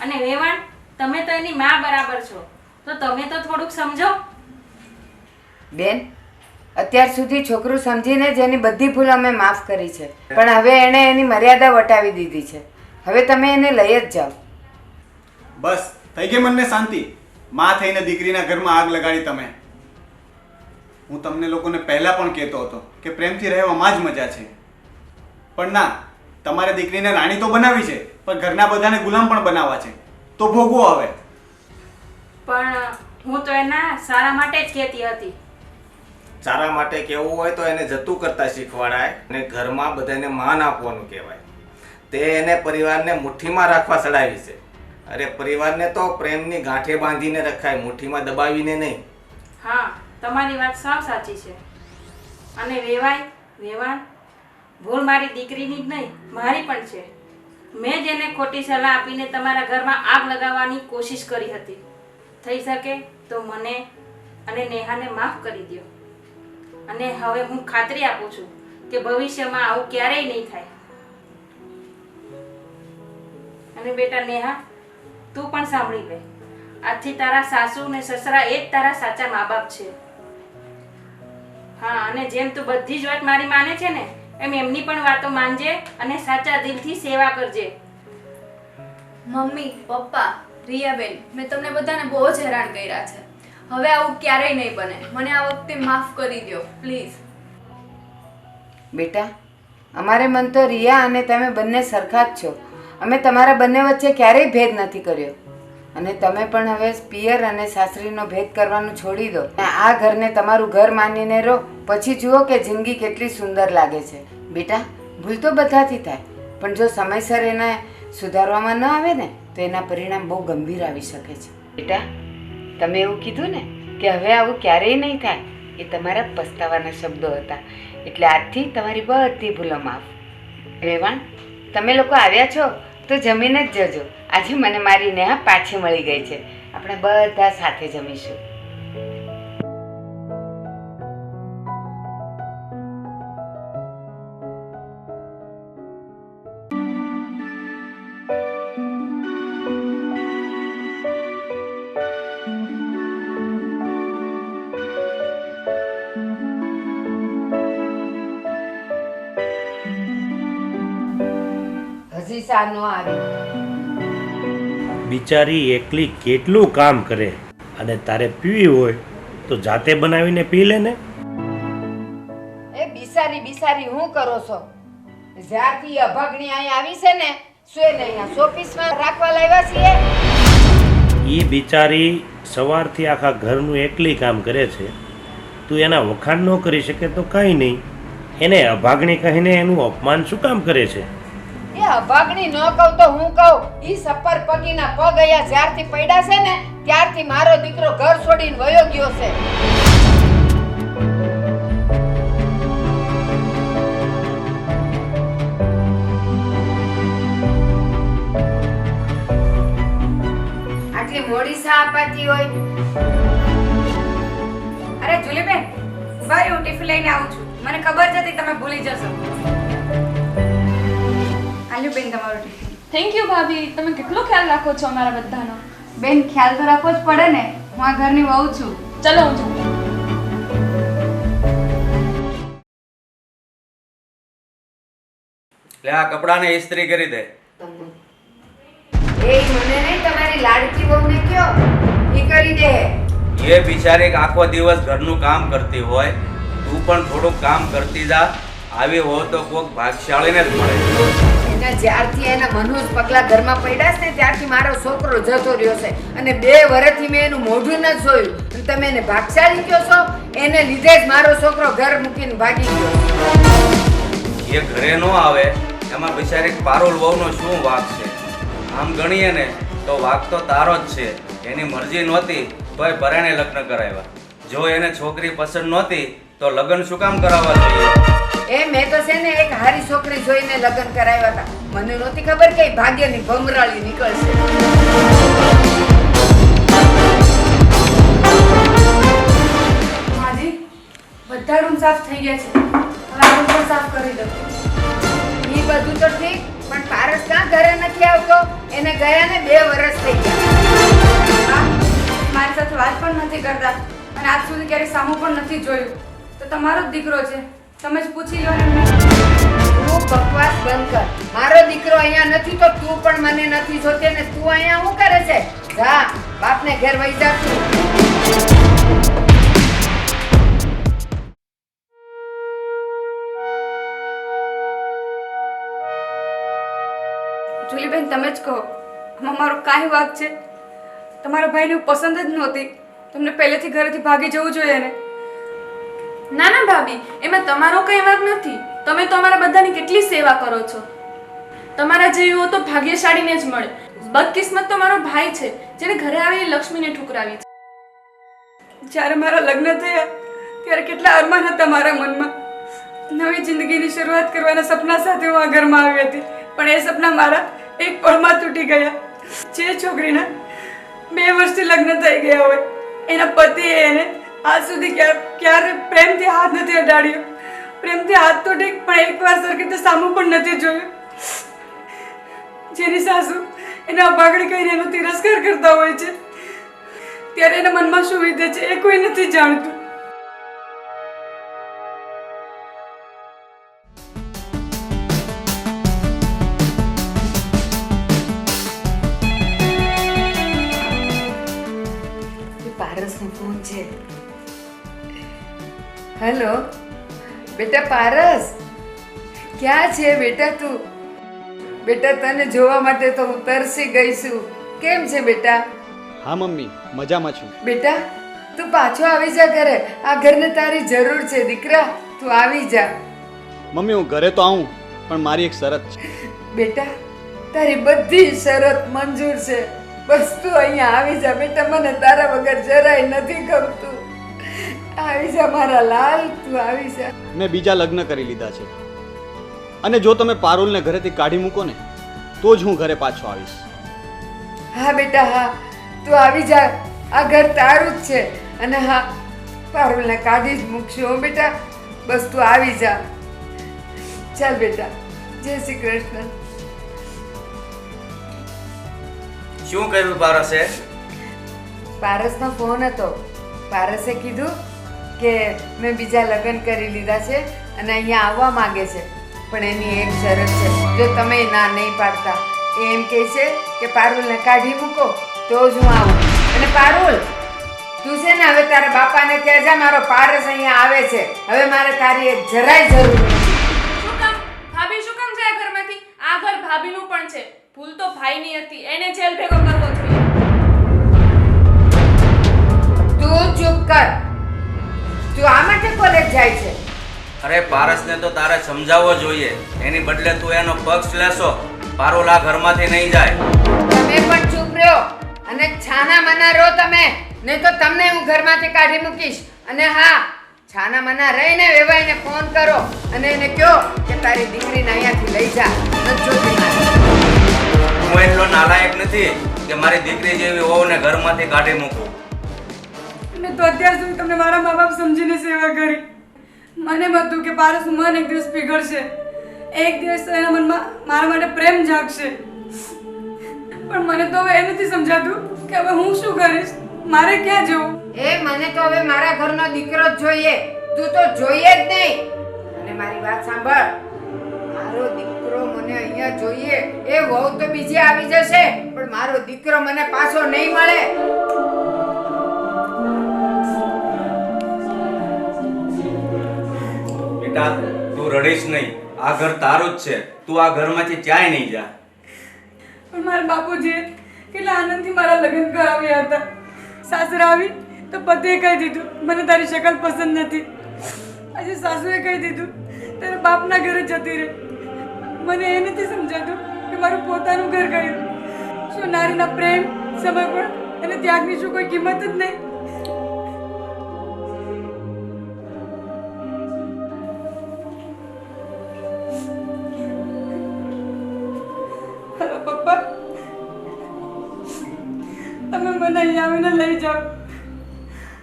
Speaker 7: અને વેવાણ, તમે તો એની માં બરાબર છો, તો તમે તો થોડુંક સમજો.
Speaker 9: બેન, અત્યાર સુધી છોકરું સમજીને જ એની બધી ભૂલ અમે માફ કરી છે, પણ હવે એણે એની મર્યાદા વટાવી દીધી છે. હવે તમે એને લઈ જ જાઓ.
Speaker 5: બસ થઈ ગઈ મનને શાંતિ. માં થઈને દીકરીના ઘરમાં આગ લગાડી તમે. હું તમને લોકોને પહેલા પણ કહેતો હતો કે પ્રેમથી રહેવામાં જ મજા છે, પણ ના, તમારે દીકરીને રાણી તો બનાવી છે, પણ ઘરના બધાને ગુલામ પણ બનાવવા છે. તો ભોગવો હવે.
Speaker 7: પણ હું તો એના સારા માટે જ કહેતી હતી.
Speaker 8: સારા માટે કેવું હોય તો એને જતું કરતા શીખવાડાય અને ઘરમાં બધાને માન આપવાનું કહેવાય. તે એને પરિવારને મુઠ્ઠીમાં રાખવા ચડાવી છે. અરે પરિવારને તો પ્રેમની ગાંઠે બાંધીને રખાય, મુઠ્ઠીમાં દબાવીને નહીં.
Speaker 7: હા, તમારી વાત સાવ સાચી છે. અને વેવાણ ભૂલ મારી દીકરીની જ નહીં, મારી પણ છે. મેં જ એને ખોટી સલાહ આપીને તમારા ઘરમાં આગ લગાવવાની કોશિશ કરી હતી. થઈ શકે તો મને અને નેહાને માફ કરી દો. અને હવે હું ખાતરી આપું છું કે ભવિષ્યમાં આવું ક્યારેય નહીં થાય. અને બેટા નેહા, તું પણ સાંભળી લે. આજથી તારા સાસુ ને સસરા એ જ તારા સાચા મા બાપ છે. હા, અને જેમ તું બધી જ વાત મારી માને છે ને, એમ એમની પણ વાતો માનજે અને સાચા દિલથી સેવા કરજે.
Speaker 6: મમ્મી, પપ્પા, રિયાબેન, મેં તમને બધાને બહુ જ હેરાન કર્યા છે. હવે આવું ક્યારેય નહીં બને. મને આ વખતે માફ કરી દો પ્લીઝ.
Speaker 9: બેટા, અમારે મન તો રિયા અને તમે બંને સરખા જ છો. અમે તમારા બંને વચ્ચે ક્યારેય ભેદ નથી કર્યો. અને તમે પણ હવે પિયર અને સાસરીનો ભેદ કરવાનું છોડી દો. આ ઘરને તમારું ઘર માનીને રહો, પછી જુઓ કે જિંદગી કેટલી સુંદર લાગે છે. બેટા, ભૂલ તો બધાથી થાય, પણ જો સમયસર એને સુધારવામાં ન આવે ને તો એના પરિણામ બહુ ગંભીર આવી શકે છે. બેટા, તમે એવું કીધું ને કે હવે આવું ક્યારેય નહીં થાય, એ તમારા પસ્તાવાના શબ્દો હતા. એટલે આજથી તમારી બધી ભૂલો માફ. વેવાણ, તમે લોકો આવ્યા છો તો જમીને જ જજો. આજે મને મારી નેહા પાછી મળી ગઈ છે. આપણે બધા સાથે જમીશું. હજી સા નો આવી.
Speaker 11: બિચારી એકલી કેટલું કામ કરે, અને તારે પીવી હોય તો જાતે બનાવીને પી લે ને.
Speaker 9: એ બિસારી હું કરો છો? જ્યારથી અભાગણી અહીં આવી છે ને, શું એને અહીંયા શોપીસમાં રાખવા લાવ્યા છીએ?
Speaker 11: એ બિચારી સવારથી આખા ઘરનું એકલી કામ કરે છે. તું એના વખાણ ન કરી શકે તો કાંઈ નહીં, એને અભાગણી કહીને એનું અપમાન શું કામ કરે છે?
Speaker 9: એ અભાગણી ન કહું તો હું કહું, ઈ સપર પગીના પગ અહીંયા જ્યારથી પડ્યા છે ને ત્યારથી મારો દીકરો ઘર છોડીને વયો ગયો છે. આટલી મોડી સા અપાતી હોય?
Speaker 3: અરે જુલીબેન, ભાઈ હું ટિફિન લઈને આવું છું. મને ખબર જ હતી તમે ભૂલી જશો. આલ્યું બેન તમારો ટિફિન.
Speaker 6: થેન્ક યુ ભાભી, તમે કેટલો ખ્યાલ રાખો છો અમારા બધાનો.
Speaker 3: બેન, ખ્યાલ તો રાખવો જ પડે ને, હું આ ઘરની વહુ છું.
Speaker 6: ચલો હું જાઉં.
Speaker 1: એટલે આ કપડાને ઇસ્ત્રી કરી દે.
Speaker 9: એ મને નહીં, તમારી લાડકી વહુને કયો, ઈ કરી દે.
Speaker 1: એ બિચારી આખો દિવસ ઘરનું કામ કરતી હોય, તું પણ થોડુંક કામ કરતી જા. આવી હોય તો કોક ભાગશાળીને જ મળે.
Speaker 9: એને જ્યારથી એના મનોજ પગલા ઘરમાં પડ્યા છે ને ત્યારથી મારો છોકરો જતો રહ્યો છે, અને 2 વર્ષથી મેં એનું મોઢું ન જોયું. અને તમે એને ભાગશાળી કહો છો? એને લીધે જ મારો છોકરો ઘર મૂકીને ભાગી ગયો.
Speaker 1: એ ઘરે ન આવે એમાં બિચારી પારુલ વહુનો શું વાંક છે? આમ ગણીએ ને તો વાંક તો તારો જ છે. એની મરજી નહોતી તોય પરાણે લગ્ન કરાવ્યા. જો એને છોકરી પસંદ નહોતી તો લગ્ન શું કામ કરાવવા જોઈએ?
Speaker 9: એ મેં તો છે ને એક હારી છોકરી જોઈને લગ્ન કરાવ્યા હતા. મને નહોતી ખબર કે ભાગ્યની ભમરાળી નીકળશે.
Speaker 3: માજી, બધા રૂમ સાફ થઈ ગયા છે. હવે આ રૂમ પણ સાફ કરી દો.
Speaker 9: ઈ બધું તો ઠીક, પણ પારસ ક્યાં ઘરે નથી આવતો? એને ગયા ને 2 વર્ષ થઈ ગયા.
Speaker 3: હા, મારી સાથે વાત પણ નથી કરતા અને આજ સુધી ક્યારેય સામું પણ નથી જોયું. તો તમારો જ દીકરો છે, તમે જ પૂછી લો ને એમને.
Speaker 9: તું બકવાસ બંધ કર. મારો દીકરો અહીંયા નથી તો તું પણ મને નથી જોતી ને તું અહીંયા શું કરે છે? જા બાપને ઘેર વહી જા તું.
Speaker 3: જુલીબેન તમે જ કહો, આમાં મારો કાંઈ વાંક છે? તમારા ભાઈને હું પસંદ જ નહોતી. તમને પહેલેથી ઘરેથી ભાગી જવું જોઈએ ને.
Speaker 12: ના ના ભાભી, એમાં તમારો કઈ વાંક નથી. તમે તો અમારા બધાની કેટલી સેવા કરો છો. તમારા જેવી હો તો ભાગ્યશાળીને જ મળે. બદકિસ્મત તો મારો ભાઈ છે જેને ઘરે આવેલી લક્ષ્મીને ઠુકરાવી છે.
Speaker 3: જ્યારે મારા લગ્ન થયા ત્યારે કેટલા અરમાન હતા મારા મનમાં. નવી જિંદગીની શરૂઆત કરવાના સપના સાથે હું આ ઘરમાં આવી હતી, પણ એ સપના મારા એક પળમાં તૂટી ગયા. જે છોકરીના 2 વર્ષથી લગ્ન થઈ ગયા હોય, એના પતિએ એને આજ સુધી ક્યારે પ્રેમથી હાથ નથી અડાડ્યો. પ્રેમથી હાથ તો ઠીક, પણ એકવાર સરખી રીતે સામું પણ નથી જોયું. જેની સાસુ એના અભાગણી કહીને એનો તિરસ્કાર કરતા હોય છે, ત્યારે એના મનમાં શું વીતે છે એ કોઈ નથી જાણતું.
Speaker 9: પારસનો ફોન છે. હેલો બેટા પારસ, ક્યાં છે બેટા તું? બેટા તને જોવા માટે તો હું તરસી ગઈ છું. કેમ છે બેટા?
Speaker 5: હા મમ્મી, મજામાં છું.
Speaker 9: બેટા તું પાછો આવી જા ઘરે. આ ઘરને તારી જરૂર છે દીકરા, તું આવી જા.
Speaker 5: મમ્મી હું ઘરે તો આવું, પણ મારી એક શરત છે.
Speaker 9: બેટા તારી બધી શરત મંજૂર છે, બસ તું અહીંયા આવી જા બેટા. મને તારા વગર જરાય નથી ગમતું. આવી જા મારા લાલ, તું આવી જા.
Speaker 5: મેં બીજા લગ્ન કરી લીધા છે, અને જો તમે પારુલને ઘરેથી કાઢી મૂકો ને તો જ હું ઘરે પાછો આવીશ.
Speaker 9: હા બેટા હા, તું આવી જા. આ ઘર તારું જ છે. અને હા, પારુલને કાઢી જ મૂકશું હો બેટા. બસ તું આવી જા. ચાલ બેટા, જય શ્રી કૃષ્ણ.
Speaker 1: શું કહ્યું પારસે?
Speaker 9: પારસનો ફોન હતો. પારસે કીધું કે મેં બીજા લગ્ન કરી લીધા છે અને અહીંયા આવવા માંગે છે, પણ એની એક શરત છે. જો તમે ના નહીં પાડતા, એ એમ કહે છે કે પારુલને કાઢી મૂકો તો જ હું આવું. અને પારુલ તું છે ને હવે તારા બાપાને ત્યાં જા. મારો પારસ અહીંયા આવે છે. હવે મારે તારી એક જરાય જરૂર નથી.
Speaker 12: શું કામ ભાભી, શું કામ જાય ઘરમાંથી? આ ઘર ભાભીનું પણ છે. ભૂલ તો ભાઈની હતી, એને જેલ ભેગો કરવો જોઈએ.
Speaker 9: તું ચૂપ કર. તું આ માટે કોલેજ જાય છે?
Speaker 1: અરે પારસને તો તારે સમજાવવો જોઈએ. એની બદલે તું એનો પક્ષ લેશો. પારુલ આ ઘરમાંથી નહીં જાય.
Speaker 9: તમે પણ ચૂપ રહ્યો અને છાના મના રહો તમે, નહીં તો તમને હું ઘરમાંથી કાઢી મૂકીશ. અને હા, છાના મના રહીને વેવાઈને ફોન કરો અને એને કહો કે તારી દીકરીને અહીંયાથી લઈ જા.
Speaker 1: હું એટલો નાલાયક નથી કે મારી દીકરી જેવી વહુને ઘરમાંથી કાઢી મૂકું.
Speaker 3: મેં તો અત્યાર સુધી તમને મારા મા બાપ સમજીને સેવા કરી. મને એમ હતું કે પારસનું મન એક દિવસ પીગળશે, એક દિવસ તો એના મનમાં મારા માટે પ્રેમ જાગશે. પણ મને તો હવે એ નથી સમજાતું કે હવે હું શું કરીશ, મારે ક્યાં જવું.
Speaker 9: મને તો હવે મારા ઘરનો દીકરો જ જોઈએ. તું તો જોઈએ જ નહીં. અને મારી વાત સાંભળ, મારો દીકરો મને અહીંયા જોઈએ. એ વહુ તો બીજી આવી જશે, પણ મારો દીકરો મને પાછો નહીં મળે.
Speaker 1: બેટા તું રડીશ નહીં. આ ઘર તારું જ છે. તું આ ઘરમાંથી ક્યાંય નહીં જા.
Speaker 3: પણ મારા બાપુજીએ કેટલા આનંદથી મારા લગ્ન કરાવ્યા હતા. સાસરા આવી તો પતિએ કહી દીધું મને તારી શકલ પસંદ નથી. આજે સાસુએ કહી દીધું તારા બાપના ઘરે જતી રહે. મને એ નથી સમજાતું કે મારું પોતાનું ઘર ગયું. શું નારીના પ્રેમ, સમર્પણ અને ત્યાગની શું કોઈ કિંમત જ નહીં? પપ્પા, તમે મને અહીંયા આવીને લઈ જાઓ.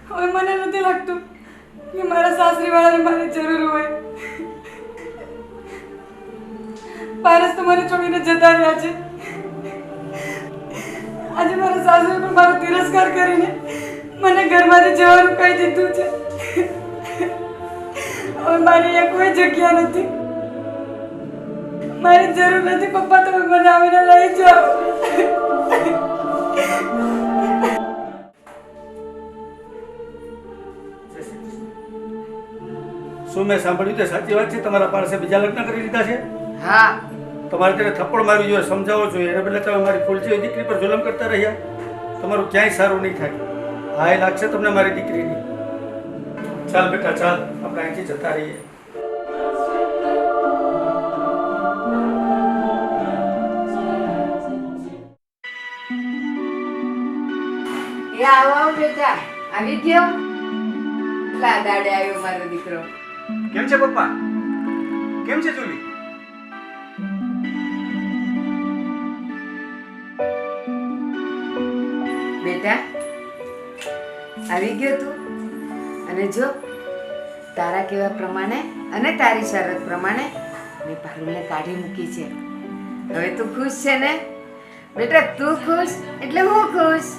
Speaker 3: હવે મને નથી લાગતું કે મારા સાસરીવાળાને મારી જરૂર હોય. પારસ તો મને છોડીને જતા રહ્યા છે. આજે મારા સાસુએ પણ મારો તિરસ્કાર કરીને મને ઘરમાંથી જવાનું કહી દીધું છે. હવે મારી અહીંયા કોઈ જગ્યા નથી. મારી જરૂર નથી પપ્પા, તમે મને આવીને લઈ જાઓ.
Speaker 13: શું મેં સાંભળ્યું તે સાચી વાત છે? તમારા પાસે બીજા લગ્ન કરી દીધા છે?
Speaker 9: હા,
Speaker 13: તમારે તેને થપ્પડ મારવી જોઈએ, સમજાવવો જોઈએ. એને બદલે તમે મારી ફૂલજી દીકરી પર જુલમ કરતા રહ્યા. તમારું ક્યાંય સારું નહીં થાય. હા, એ લાગશે તમને મારી દીકરીની. ચાલ બેટા ચાલ, આપણે અહીંથી જતા રહીએ.
Speaker 9: એ આવો આવો બેટા, આવી ગયો? કેટલા દાડે આવ્યો મારો દીકરો.
Speaker 5: કેમ છે પપ્પા? કેમ છે જુલી?
Speaker 9: બેટા આવી ગયો તું? અને જો તારા કહેવા પ્રમાણે અને તારી શરત પ્રમાણે મેં પારુલને કાઢી મૂકી છે. હવે તું ખુશ છે ને બેટા? તું ખુશ એટલે હું ખુશ.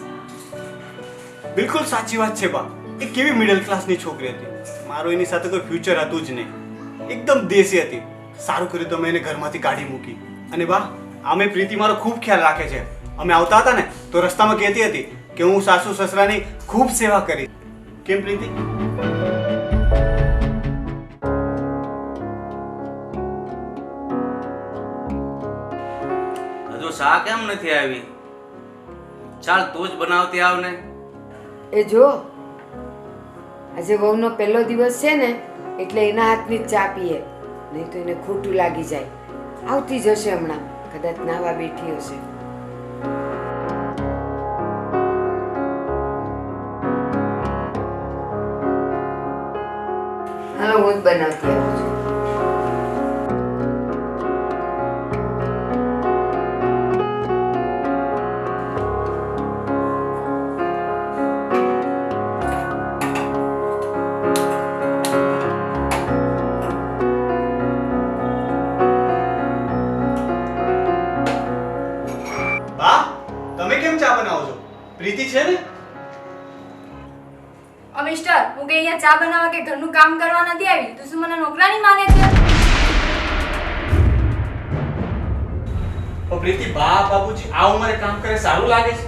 Speaker 5: બિલકુલ સાચી વાત છે બા. એ કેવી મિડલ ક્લાસની છોકરી હતી. મારું એની સાથે કોઈ ફ્યુચર હતું જ નહીં. એકદમ દેશી હતી. સારું કર્યું તમે એને ઘરમાંથી કાઢી મૂકી. અને બા, આમે પ્રીતિ મારો ખૂબ ખ્યાલ રાખે છે. અમે આવતા હતા ને તો રસ્તામાં કહેતી હતી કે હું સાસુ સસરાની ખૂબ સેવા કરી. કેમ પ્રીતિ?
Speaker 1: હજુ શા કેમ નથી આવી? ચાલ તું જ બનાવતી આવ ને.
Speaker 9: એ જો આજે વહુનો પહેલો દિવસ છે ને એટલે એના હાથની જ ચા પીએ, નહીં તો એને ખોટું લાગી જાય. આવતી જશે હમણાં, કદાચ નાવા બેઠી હશે. હાલો, હું જ બનાવતી આવું છું.
Speaker 5: બા, તમે કેમ ચા બનાવો છો? પ્રીતિ છે ને?
Speaker 12: મિસ્ટર, હું કે અહીંયા ચા બનાવવા કે ઘરનું કામ કરવા નથી આવી. તું શું મને નોકરાની માને છે?
Speaker 5: ઓ પ્રીતિ, બા બાબુજી આ ઉંમરે કામ કરે સારું લાગે છે?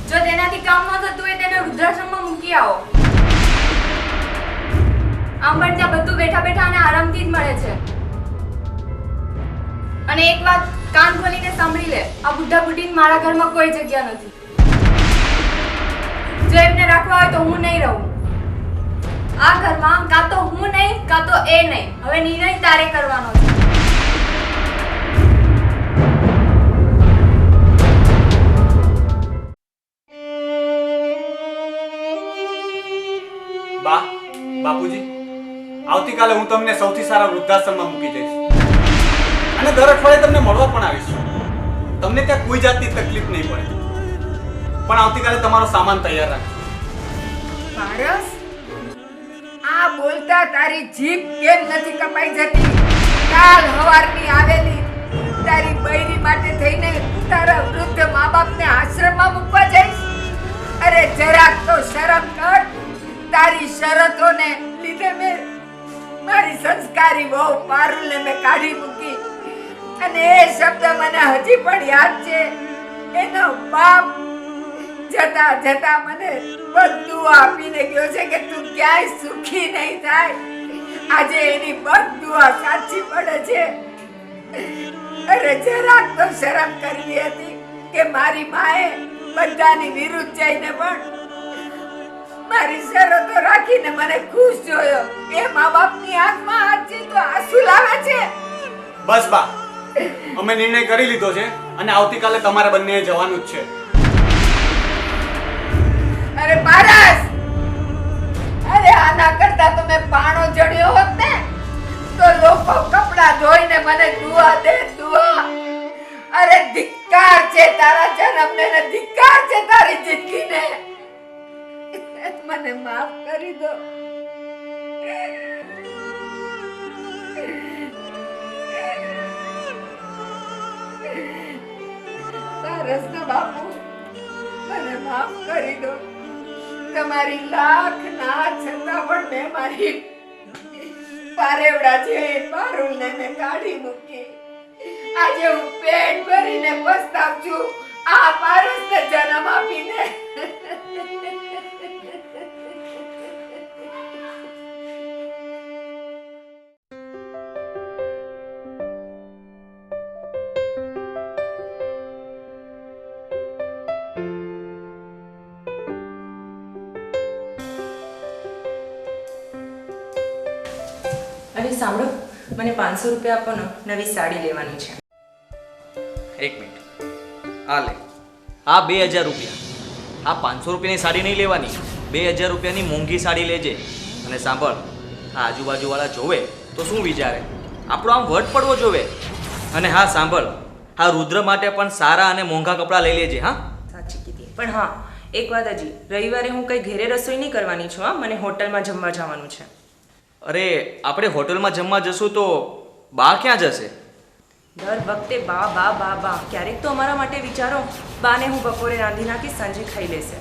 Speaker 12: જો તેનાથી કામ ન થતું હોય તેને વૃદ્ધાશ્રમમાં મૂકી આવો. આમ પણ ત્યાં બધું બેઠા બેઠા અને આરામથી જ મળે છે. અને એક વાત કાન ખોલીને સાંભળી લે, આ બુઢા બુઢીને મારા ઘરમાં કોઈ જગ્યા નથી. જો એમને રાખવા હોય તો હું નહીં રહું. આ ઘરમાં કાં તો હું નહીં કાં તો એ નહીં. હવે નિર્ણય તારે કરવાનો છે.
Speaker 5: બા બાપુજી, આવતીકાલે હું તમને સૌથી સારા વૃદ્ધાશ્રમમાં મૂકી જઈશ અને દર અઠવાડિયે તમને મળવા પણ આવીશ. તમને ત્યાં કોઈ જાતની તકલીફ નહીં પડે. પણ આવતીકાલે તમારો સામાન તૈયાર રાખજો.
Speaker 9: પારસ, આ બોલતા તારી જીભ કેમ નથી કપાઈ જતી? કાલ હવારની આવેલી તારી બૈરી માટે થઈને તારા વૃદ્ધ મા બાપને આશ્રમમાં મૂકવા જઈશ? અરે જરાક તો શરમ કર. તારી શરતોને લીધે મેં મારી સંસ્કારી વહુ પારુલને મેં કાઢી મૂકી. અને એ શબ્દ મને હજી પણ યાદ છે. એનો બાપ જતા જતા મને બધું આપીને ગયો છે કે તું ક્યાંય સુખી નહીં થાય. આજે એની બધું સાચી પડે છે. અરે જરાક તો શરમ કરવી હતી કે મારી માએ બધાની વિરુદ્ધ જઈને પણ મારી શરતો રાખીને મને ખુશ જોયો. એ મા બાપની આંખમાં આજે તો આંસુ લાવે છે.
Speaker 5: બસ બા, અમે નિર્ણય કરી લીધો છે અને આવતીકાલે તમારે બંનેએ જવાનું જ છે.
Speaker 9: અરે પારસ, અરે આના કરતા તો મેં પાણો જડ્યો હોત ને તો લોકો કપડા ધોઈને મને દુઆ દે, દુઆ. અરે ધિક્કાર છે તારા જન્મને ને ધિક્કાર છે તારી જિંદગીને. મને માફ કરી દો. પારસના બાપુ, મને માફ કરી દો. તમારી લાખ ના છતાં પણ મેં મારી પારેવડા છે પારુલને મેં કાઢી મૂકી. આજે હું પેટ ભરીને પસ્તાવ છું આ પારસને જન્મ આપીને.
Speaker 14: અરે સાંભળો, મને 500 રૂપિયા આપો ને, નવી સાડી લેવાની છે.
Speaker 4: એક મિનિટ, આ લે. આ 2000 રૂપિયા. આ 500 રૂપિયાની સાડી નહીં લેવાની, 2000 રૂપિયાની મોંઘી સાડી લેજે. અને સાંભળ, આ આજુબાજુવાળા જોવે તો શું વિચારે? આપણો આમ વટ પડવો જોવે. અને હા સાંભળ, આ રુદ્ર માટે પણ સારા અને મોંઘા કપડાં લઈ લેજે. હા,
Speaker 14: સાચી કીધી. પણ હા, એક વાત હજી, રવિવારે હું કંઈ ઘરે રસોઈ નહીં કરવાની છું. હા, મને હોટલમાં જમવા જવાનું છે.
Speaker 4: અરે આપણે હોટલમાં જમવા જશું તો બા ક્યાં જશે?
Speaker 14: દર વખતે બા બા બા બા. ક્યારેક તો અમારા માટે વિચારો. બાને હું બપોરે રાંધી નાખીશ, સાંજે ખાઈ લેશે.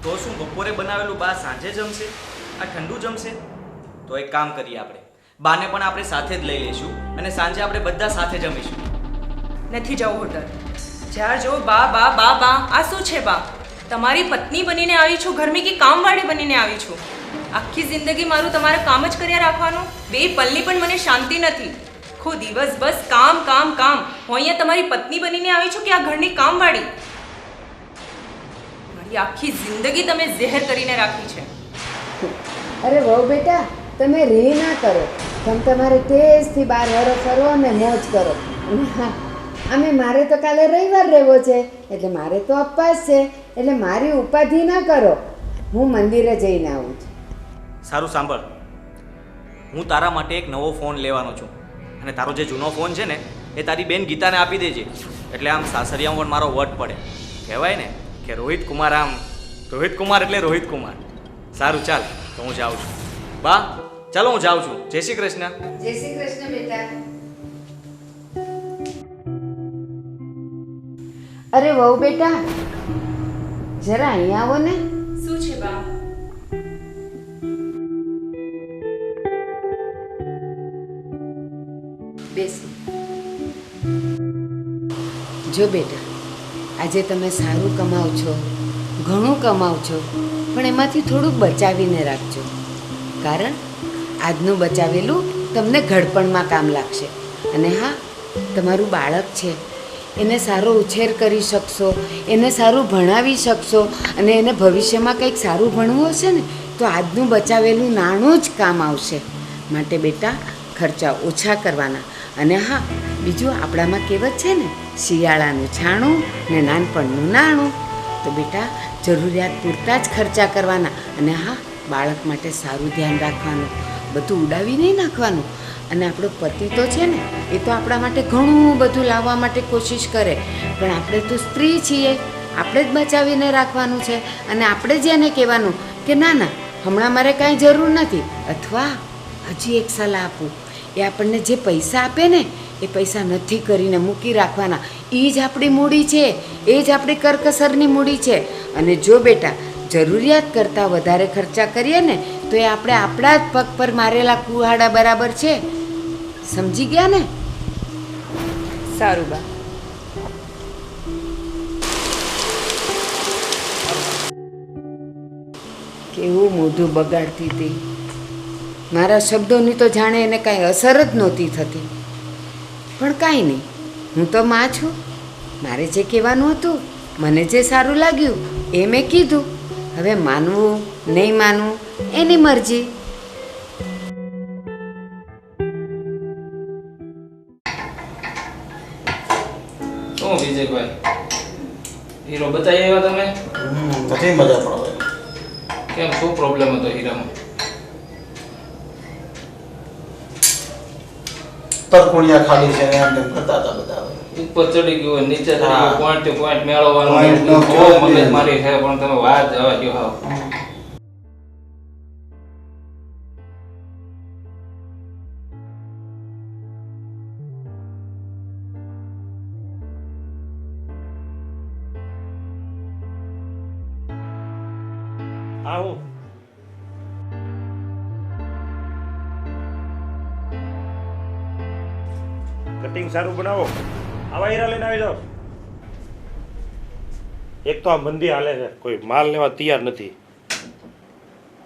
Speaker 4: તો શું બપોરે બનાવેલું બા સાંજે જમશે? આ ઠંડુ જમશે? તો એક કામ કરીએ, આપણે બાને પણ આપણે સાથે જ લઈ લઈશું અને સાંજે આપણે બધા સાથે જમીશું.
Speaker 14: નથી જવું હોટલ. જ્યાં જો બા બા બા બા. આ શું છે બા? તમારી પત્ની બનીને આવી છું, ઘરની કી કામવાળી બનીને આવી છું. આખી જિંદગી મારું તમારે કામ જ કર્યા રાખવાનું. બે પલની પણ મને શાંતિ નથી. આખો દિવસ બસ કામ કામ કામ. હું અહીંયા તમારી પત્ની બનીને આવી છું કે આ ઘરની કામવાળી? મારી આખી જિંદગી તમે ઝેર કરીને રાખી છે.
Speaker 9: અરે વહુ બેટા, તમે રી ના કરો. તમે તમારે તેજથી 12 વરસ ફરો અને મોજ કરો. અને હા, અમે મારે તો કાલે રવિવાર રહેવો છે એટલે મારે તો અપવાસ છે, એટલે મારી ઉપાધિ ના કરો. હું મંદિરે જઈને આવું છું.
Speaker 4: સારું સાંભળ, હું તારા માટે એક નવો ફોન લેવાનો છું અને તારો જે જૂનો ફોન છે ને એ તારી બેન ગીતાને આપી દેજે. એટલે આમ સાસરિયામાં પણ મારો વટ પડે. કહેવાય ને કે રોહિત કુમાર એટલે રોહિત કુમાર. સારું, ચાલ તો હું જાઉં છું. બા ચાલો, હું જાઉં છું. જય શ્રી કૃષ્ણ.
Speaker 9: જય શ્રી કૃષ્ણ બેટા. અરે વહુ બેટા, જરા અહીંયા આવો ને.
Speaker 14: શું છે બા?
Speaker 9: બેસો. જો બેટા, આજે તમે સારું કમાવ છો, ઘણું કમાવ છો, પણ એમાંથી થોડુંક બચાવીને રાખજો. કારણ આજનું બચાવેલું તમને ઘડપણમાં કામ લાગશે. અને હા, તમારું બાળક છે, એને સારો ઉછેર કરી શકશો, એને સારું ભણાવી શકશો. અને એને ભવિષ્યમાં કંઈક સારું ભણવું હશે ને તો આજનું બચાવેલું નાણું જ કામ આવશે. માટે બેટા, ખર્ચા ઓછા કરવાના. અને હા, બીજું આપણામાં કહેવત છે ને, શિયાળાનું છાણું ને નાનપણનું નાણું. તો બેટા, જરૂરિયાત પૂરતા જ ખર્ચા કરવાના. અને હા, બાળક માટે સારું ધ્યાન રાખવાનું, બધું ઉડાવી નહીં નાખવાનું. અને આપણો પતિ તો છે ને, એ તો આપણા માટે ઘણું બધું લાવવા માટે કોશિશ કરે, પણ આપણે તો સ્ત્રી છીએ, આપણે જ બચાવીને રાખવાનું છે. અને આપણે જ એને કહેવાનું કે ના ના, હમણાં મારે કાંઈ જરૂર નથી. અથવા હજી એક સલાહ આપું, એ આપણને જે પૈસા આપે ને એ પૈસા નથી કરીને મૂકી રાખવાના. એ જ આપણી મૂડી છે, એ જ આપણી કરકસરની મૂડી છે. અને જો બેટા જરૂરિયાત કરતાં વધારે ખર્ચા કરીએ ને તો એ આપણે આપણા જ પગ પર મારેલા કુહાડા બરાબર છે. સમજી ગયા ને?
Speaker 14: સારું બા.
Speaker 9: કેવું મોઢું બગાડતી હતી. મારા શબ્દોની તો જાણે એને કાંઈ અસર જ નહોતી થતી. પણ કાંઈ નહીં, હું તો માં છું. મારે જે કહેવાનું હતું, મને જે સારું લાગ્યું એ મેં કીધું. હવે માનવું નહીં માનવું એની મરજી.
Speaker 15: શું વિજયભાઈ, હીરો બતાવી આવ્યા તમે?
Speaker 13: નથી મજા પડે.
Speaker 15: કેમ, શું પ્રોબ્લેમ હતો હીરામાં?
Speaker 13: તરકુણિયા ખાલી છે ને એમ તેમ કરતા હતા બધા.
Speaker 15: ઉપર ચડી ગયું, નીચે ચડી ગયું, પોઈન્ટ ટુ પોઈન્ટ મેળવવાનું
Speaker 13: Point નો
Speaker 15: જો મગજ મારી છે, પણ તમે વાત જવા દો. હાવ
Speaker 11: આવું કટિંગ સારું બનાવો. આવા હીરા લઈને આવી જાઓ. એક તો આ મંદી હાલે છે, કોઈ માલ લેવા તૈયાર નથી.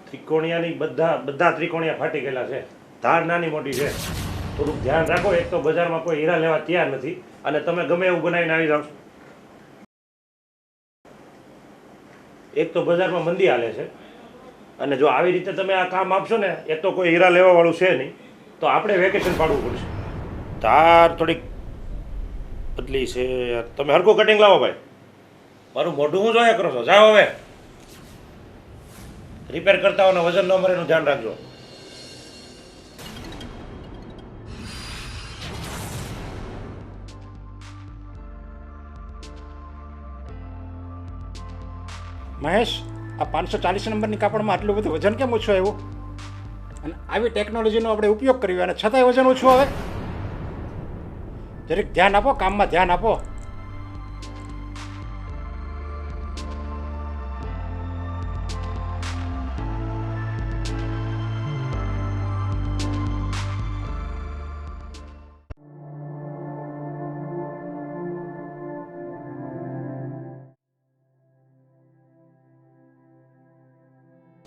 Speaker 11: ત્રિકોણિયાની બધા ત્રિકોણિયા ફાટી ગયેલા છે. ધાર નાની મોટી છે. થોડુંક ધ્યાન રાખો. એક તો બજારમાં કોઈ હીરા લેવા તૈયાર નથી અને તમે ગમે એવું બનાવીને આવી જાઓ. એક તો બજારમાં મંદી હાલે છે અને જો આવી રીતે તમે આ કામ આપશો ને, એક તો કોઈ હીરા લેવા વાળું છે નહીં, તો આપણે વેકેશન પાડવું પડશે. તાર થોડીક બદલી છે યાર. તમે હરખું કટિંગ લાવો ભાઈ. મારું મોઢું હું જોયા કરો છો. જાઓ હવે. રિપેર કરતા હોય વજન ન મરે એનું ધ્યાન રાખજો.
Speaker 16: મહેશ, આ 540 નંબરની કાપડમાં આટલું બધું વજન કેમ ઓછું આવ્યું? અને આવી ટેકનોલોજીનો આપણે ઉપયોગ કર્યો અને છતાંય વજન ઓછું આવે? જરીક ધ્યાન આપો, કામમાં ધ્યાન આપો.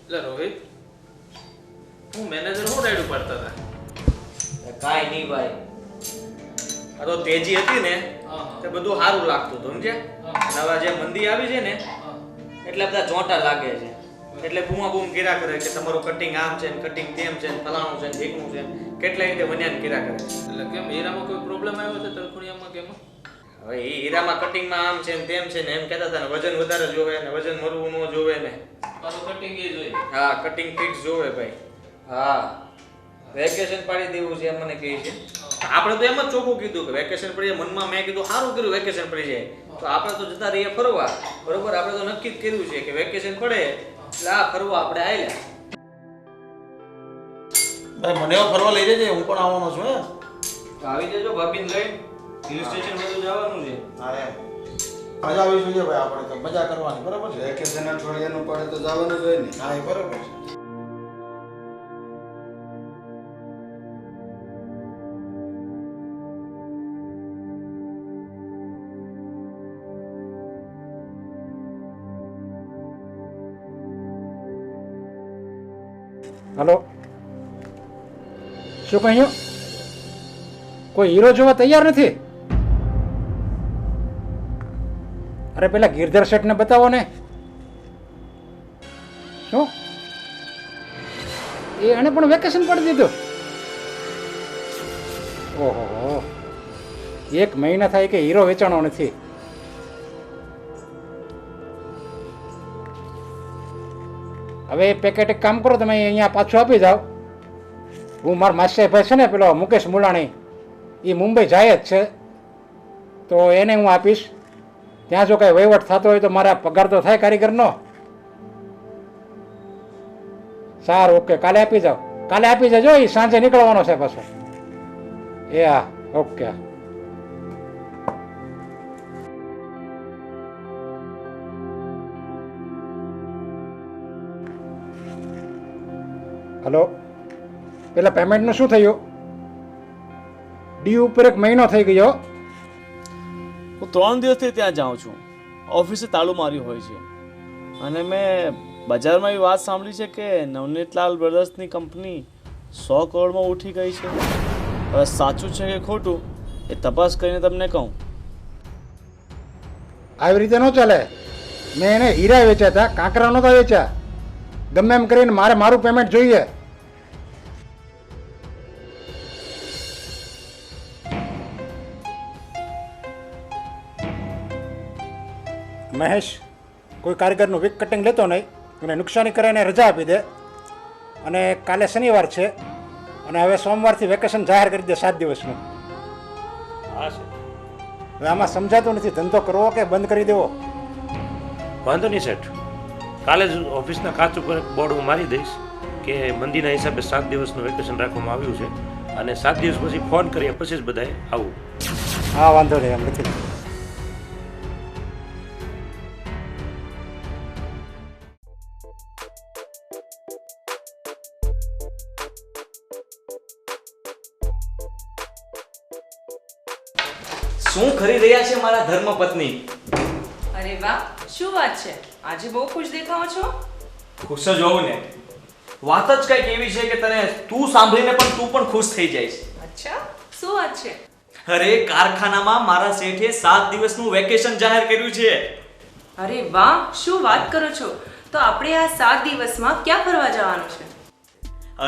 Speaker 15: એટલે રોહિત, હું મેનેજર હું રાઈડ ઉપાડતા હતા?
Speaker 4: કાંઈ નહીં ભાઈ, આ તો તેજી હતી ને તે બધું સારું લાગતું હતું, સમજ્યા? હવે જે મંદી આવી છે ને એટલે બધા ચોંટા લાગે છે, એટલે બૂમા બૂમ કર્યા કરે કે તમારું કટિંગ આમ છે ને કટિંગ તેમ છે ને ફલાણું છે ને ઢીકણું છે, કેટલાય રીતે વન્યાન કર્યા કરે.
Speaker 15: એટલે કેમ હીરામાં કોઈ પ્રોબ્લેમ આવ્યો છે તરખુડિયામાં કેમ?
Speaker 4: હવે એ હીરામાં કટિંગમાં આમ છે ને તેમ છે ને એમ કહેતા હતા ને વજન વધારે જોવે ને વજન મરવું ન જોવે ને.
Speaker 15: મારું કટિંગ એ જોઈએ.
Speaker 4: હા, કટિંગ ફિક્સ જોવે ભાઈ. હા, વેકેશન પાડી દેવું છે એમ મને કહે છે. આપણે તો એમ જ ચોખ્ખું કીધું કે વેકેશન પડી જાય. મનમાં મેં કીધું સારું કર્યું વેકેશન પડી જાય તો આપણે તો જતા રહીએ ફરવા. બરોબર, આપણે તો નક્કી જ કર્યું છે કે વેકેશન પડે એટલે આ ફરવા આપણે આવેલા.
Speaker 17: ભાઈ મને ફરવા લઈ જજે, હું પણ આવવાનો છું.
Speaker 4: આવી જજો ભાભીને લઈ. હિલ સ્ટેશન બધું જવાનું છે.
Speaker 17: હા એમ મજા આવી જોઈએ ભાઈ, આપણે તો મજા કરવાની. બરાબર છે,
Speaker 5: વેકેશન અઠવાડિયાનું પડે તો જવાનું જ હોય ને.
Speaker 17: હા એ બરાબર છે.
Speaker 16: હલો, શું કહ્યું? કોઈ હીરો જોવા તૈયાર નથી? અરે પેલા ગિરધર શેઠને બતાવો ને. શું એને પણ વેકેશન પડી દીધું? ઓહો, 1 મહિના થાય કે હીરો વેચાણો નથી. હવે પેકેટ એક કામ કરો, તમે અહીંયા પાછું આપી જાઓ. હું મારા માસ્ટર ભાઈ છે ને પેલો મુકેશ મુલાણી, એ મુંબઈ જાય જ છે, તો એને હું આપીશ. ત્યાં જો કાંઈ વહીવટ થતો હોય તો મારા પગાર તો થાય કારીગરનો. સારું, ઓકે, કાલે આપી જાઓ. કાલે આપી જજો, એ સાંજે નીકળવાનો છે પાછો. એ હા, ઓકે. હલો, પેલા પેમેન્ટનું શું થયું? ડી ઉપર 1 મહિનો થઈ ગયો.
Speaker 18: હું 3 દિવસથી ત્યાં જાઉં છું. ઓફિસે તાળું માર્યું હોય છે. અને મેં બજારમાં એવી વાત સાંભળી છે કે નવનીતલાલ બ્રધર્સની કંપની 100 કરોડમાં ઉઠી ગઈ છે. હવે સાચું છે કે ખોટું એ તપાસ કરીને તમને કહું.
Speaker 16: આવી રીતે ન ચાલે. મેં એને હીરા વેચ્યા હતા, કાંકરા નહોતા વેચ્યા. ગમે એમ કરીને મારું પેમેન્ટ જોઈએ. મહેશ, કોઈ કારીગરનું વીક કટિંગ લેતો નહીં અને નુકસાની કરે એને રજા આપી દે. અને કાલે શનિવાર છે અને હવે સોમવારથી વેકેશન જાહેર કરી દે 7 દિવસનું.
Speaker 11: હા છે.
Speaker 16: હવે આમાં સમજાતું નથી, ધંધો કરવો કે બંધ કરી દેવો?
Speaker 11: વાંધો નહીં શેઠ, કાલે જ ઓફિસના કાચ ઉપર બોર્ડ હું મારી દઈશ કે મંદીના હિસાબે 7 દિવસનું વેકેશન રાખવામાં આવ્યું છે અને 7 દિવસ પછી ફોન કરીએ પછી જ બધાએ આવું.
Speaker 16: હા, વાંધો નહીં, એમ નથી.
Speaker 4: શું કરી રહ્યા છે મારા ધર્મપત્ની?
Speaker 14: અરે વાહ, શું વાત છે? આજે બહુ ખુશ દેખાઓ છો.
Speaker 4: ખુશ જ હોઉં ને. વાત જ કઈક એવી છે કે તને તું સાંભળીને પણ તું પણ ખુશ થઈ જઈશ.
Speaker 14: અચ્છા, શું વાત છે?
Speaker 4: અરે કારખાનામાં મારા શેઠે 7 દિવસનું વેકેશન જાહેર કર્યું છે.
Speaker 14: અરે વાહ, શું વાત કરો છો? તો આપણે આ 7 દિવસમાં ક્યાં ફરવા જવાનું છે?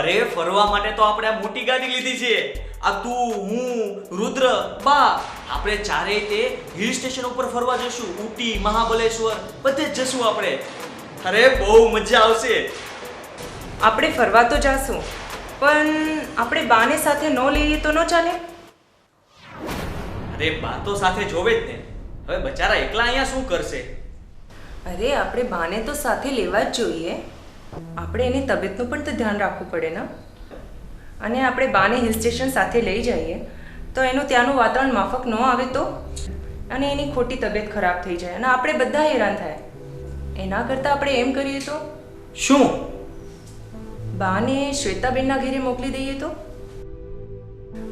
Speaker 4: અરે ફરવા માટે તો આપણે આ મોટી ગાડી લીધી છે. આ તું, હું, રુદ્ર, બા આપણે ચારેય તે હિલ સ્ટેશન ઉપર ફરવા જશું. ઊટી, મહાબલેશ્વર બધે જ જશું આપણે. અરે બહુ મજા આવશે.
Speaker 14: આપણે ફરવા તો જાશું, પણ આપણે બાને સાથે ન લઈએ તો ન ચાલે?
Speaker 4: અરે બા તો સાથે જોવે જ ને. હવે બચારા એકલા અહીંયા શું કરશે?
Speaker 14: અરે આપણે બાને તો સાથે લેવા જ જોઈએ. આપણે એની તબિયતનું પણ તો ધ્યાન રાખવું પડે ને. અને આપણે બાને હિલ સ્ટેશન સાથે લઈ જઈએ તો એનું ત્યાંનું વાતાવરણ માફક ન આવે તો, અને એની ખોટી તબિયત ખરાબ થઈ જાય અને આપણે બધા હેરાન થાય. એના કરતાં આપણે એમ કરીએ તો.
Speaker 4: શું?
Speaker 14: બાને શ્વેતાબેનના ઘરે મોકલી દઈએ તો?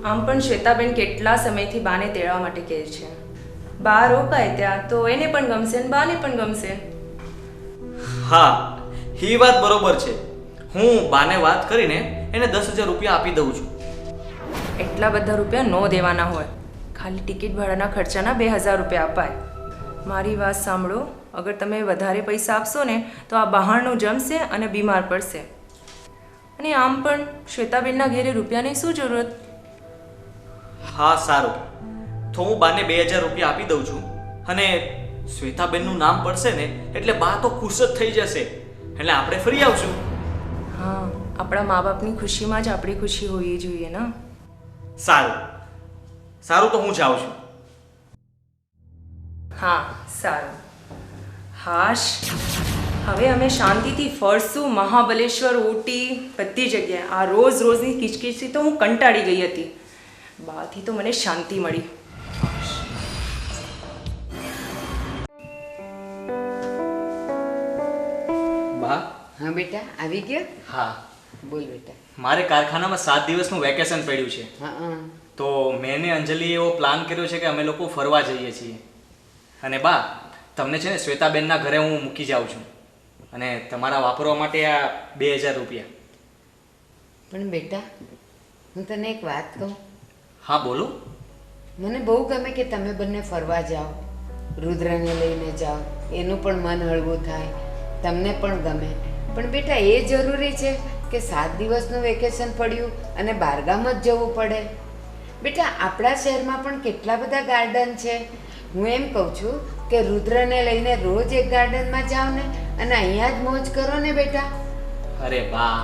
Speaker 14: આમ પણ શ્વેતાબેન કેટલા સમયથી બાને તેડવા માટે કહે છે. બા રોકાય ત્યાં તો એને પણ ગમશે ને બાને પણ ગમશે.
Speaker 4: હા, એ વાત બરોબર છે. હું બાને વાત કરીને એને 10,000 રૂપિયા આપી દઉં છું.
Speaker 14: એટલા બધા રૂપિયા ન દેવાના હોય. ખાલી ટિકિટ ભાડાના ખર્ચાના 2,000 રૂપિયા અપાય. મારી વાત સાંભળો, અગર તમે વધારે પૈસા આપશો ને તો આ બહારનું જમશે અને બીમાર પડશે. અને આમ પણ શ્વેતાબેનના ઘરે રૂપિયાની શું જરૂરત?
Speaker 4: હા સારું, તો હું બાને 2,000 રૂપિયા આપી દઉં છું. અને શ્વેતાબેનનું નામ પડશે ને એટલે બા તો ખુશ જ થઈ જશે. એટલે આપણે ફરી આવશું.
Speaker 14: હા, આપણા મા બાપની ખુશીમાં જ આપણી ખુશી હોવી જોઈએ ને.
Speaker 4: સારું સારું, તો હું જાઉં છું.
Speaker 14: હા સારું. હાશ, હવે અમે શાંતિથી ફરશું. મહાબલેશ્વર, ઊટી બધી જગ્યાએ. આ રોજ રોજની કિચકિચથી તો હું કંટાળી ગઈ હતી. બાથી તો મને શાંતિ મળી.
Speaker 4: બા.
Speaker 9: હા બેટા, આવી ગયા?
Speaker 4: હા.
Speaker 9: બોલ બેટા.
Speaker 4: મારે કારખાનામાં 7 દિવસનું વેકેશન પડ્યું છે.
Speaker 9: હા.
Speaker 4: તો મેં ને અંજલિ એવો પ્લાન કર્યો છે કે અમે લોકો ફરવા જઈએ છીએ. અને બા, તમને છે ને શ્વેતાબેનના ઘરે હું મૂકી જાઉં છું. અને તમારા વાપરવા માટે આ 2,000 રૂપિયા.
Speaker 9: પણ બેટા, હું તને એક વાત કહું.
Speaker 4: હા બોલો.
Speaker 9: મને બહુ ગમે કે તમે બંને ફરવા જાઓ, રુદ્રને લઈને જાઓ, એનું પણ મન હળવું થાય, તમને પણ ગમે. પણ બેટા, એ જરૂરી છે કે 7 દિવસનું વેકેશન પડ્યું અને બહારગામ જ જવું પડે? બેટા, આપણા શહેરમાં પણ કેટલા બધા ગાર્ડન છે. હું એમ કહું છું કે રુદ્રને લઈને રોજ એક ગાર્ડનમાં જાઓ ને અને અહીંયા જ મોજ કરો ને બેટા.
Speaker 4: અરે બા,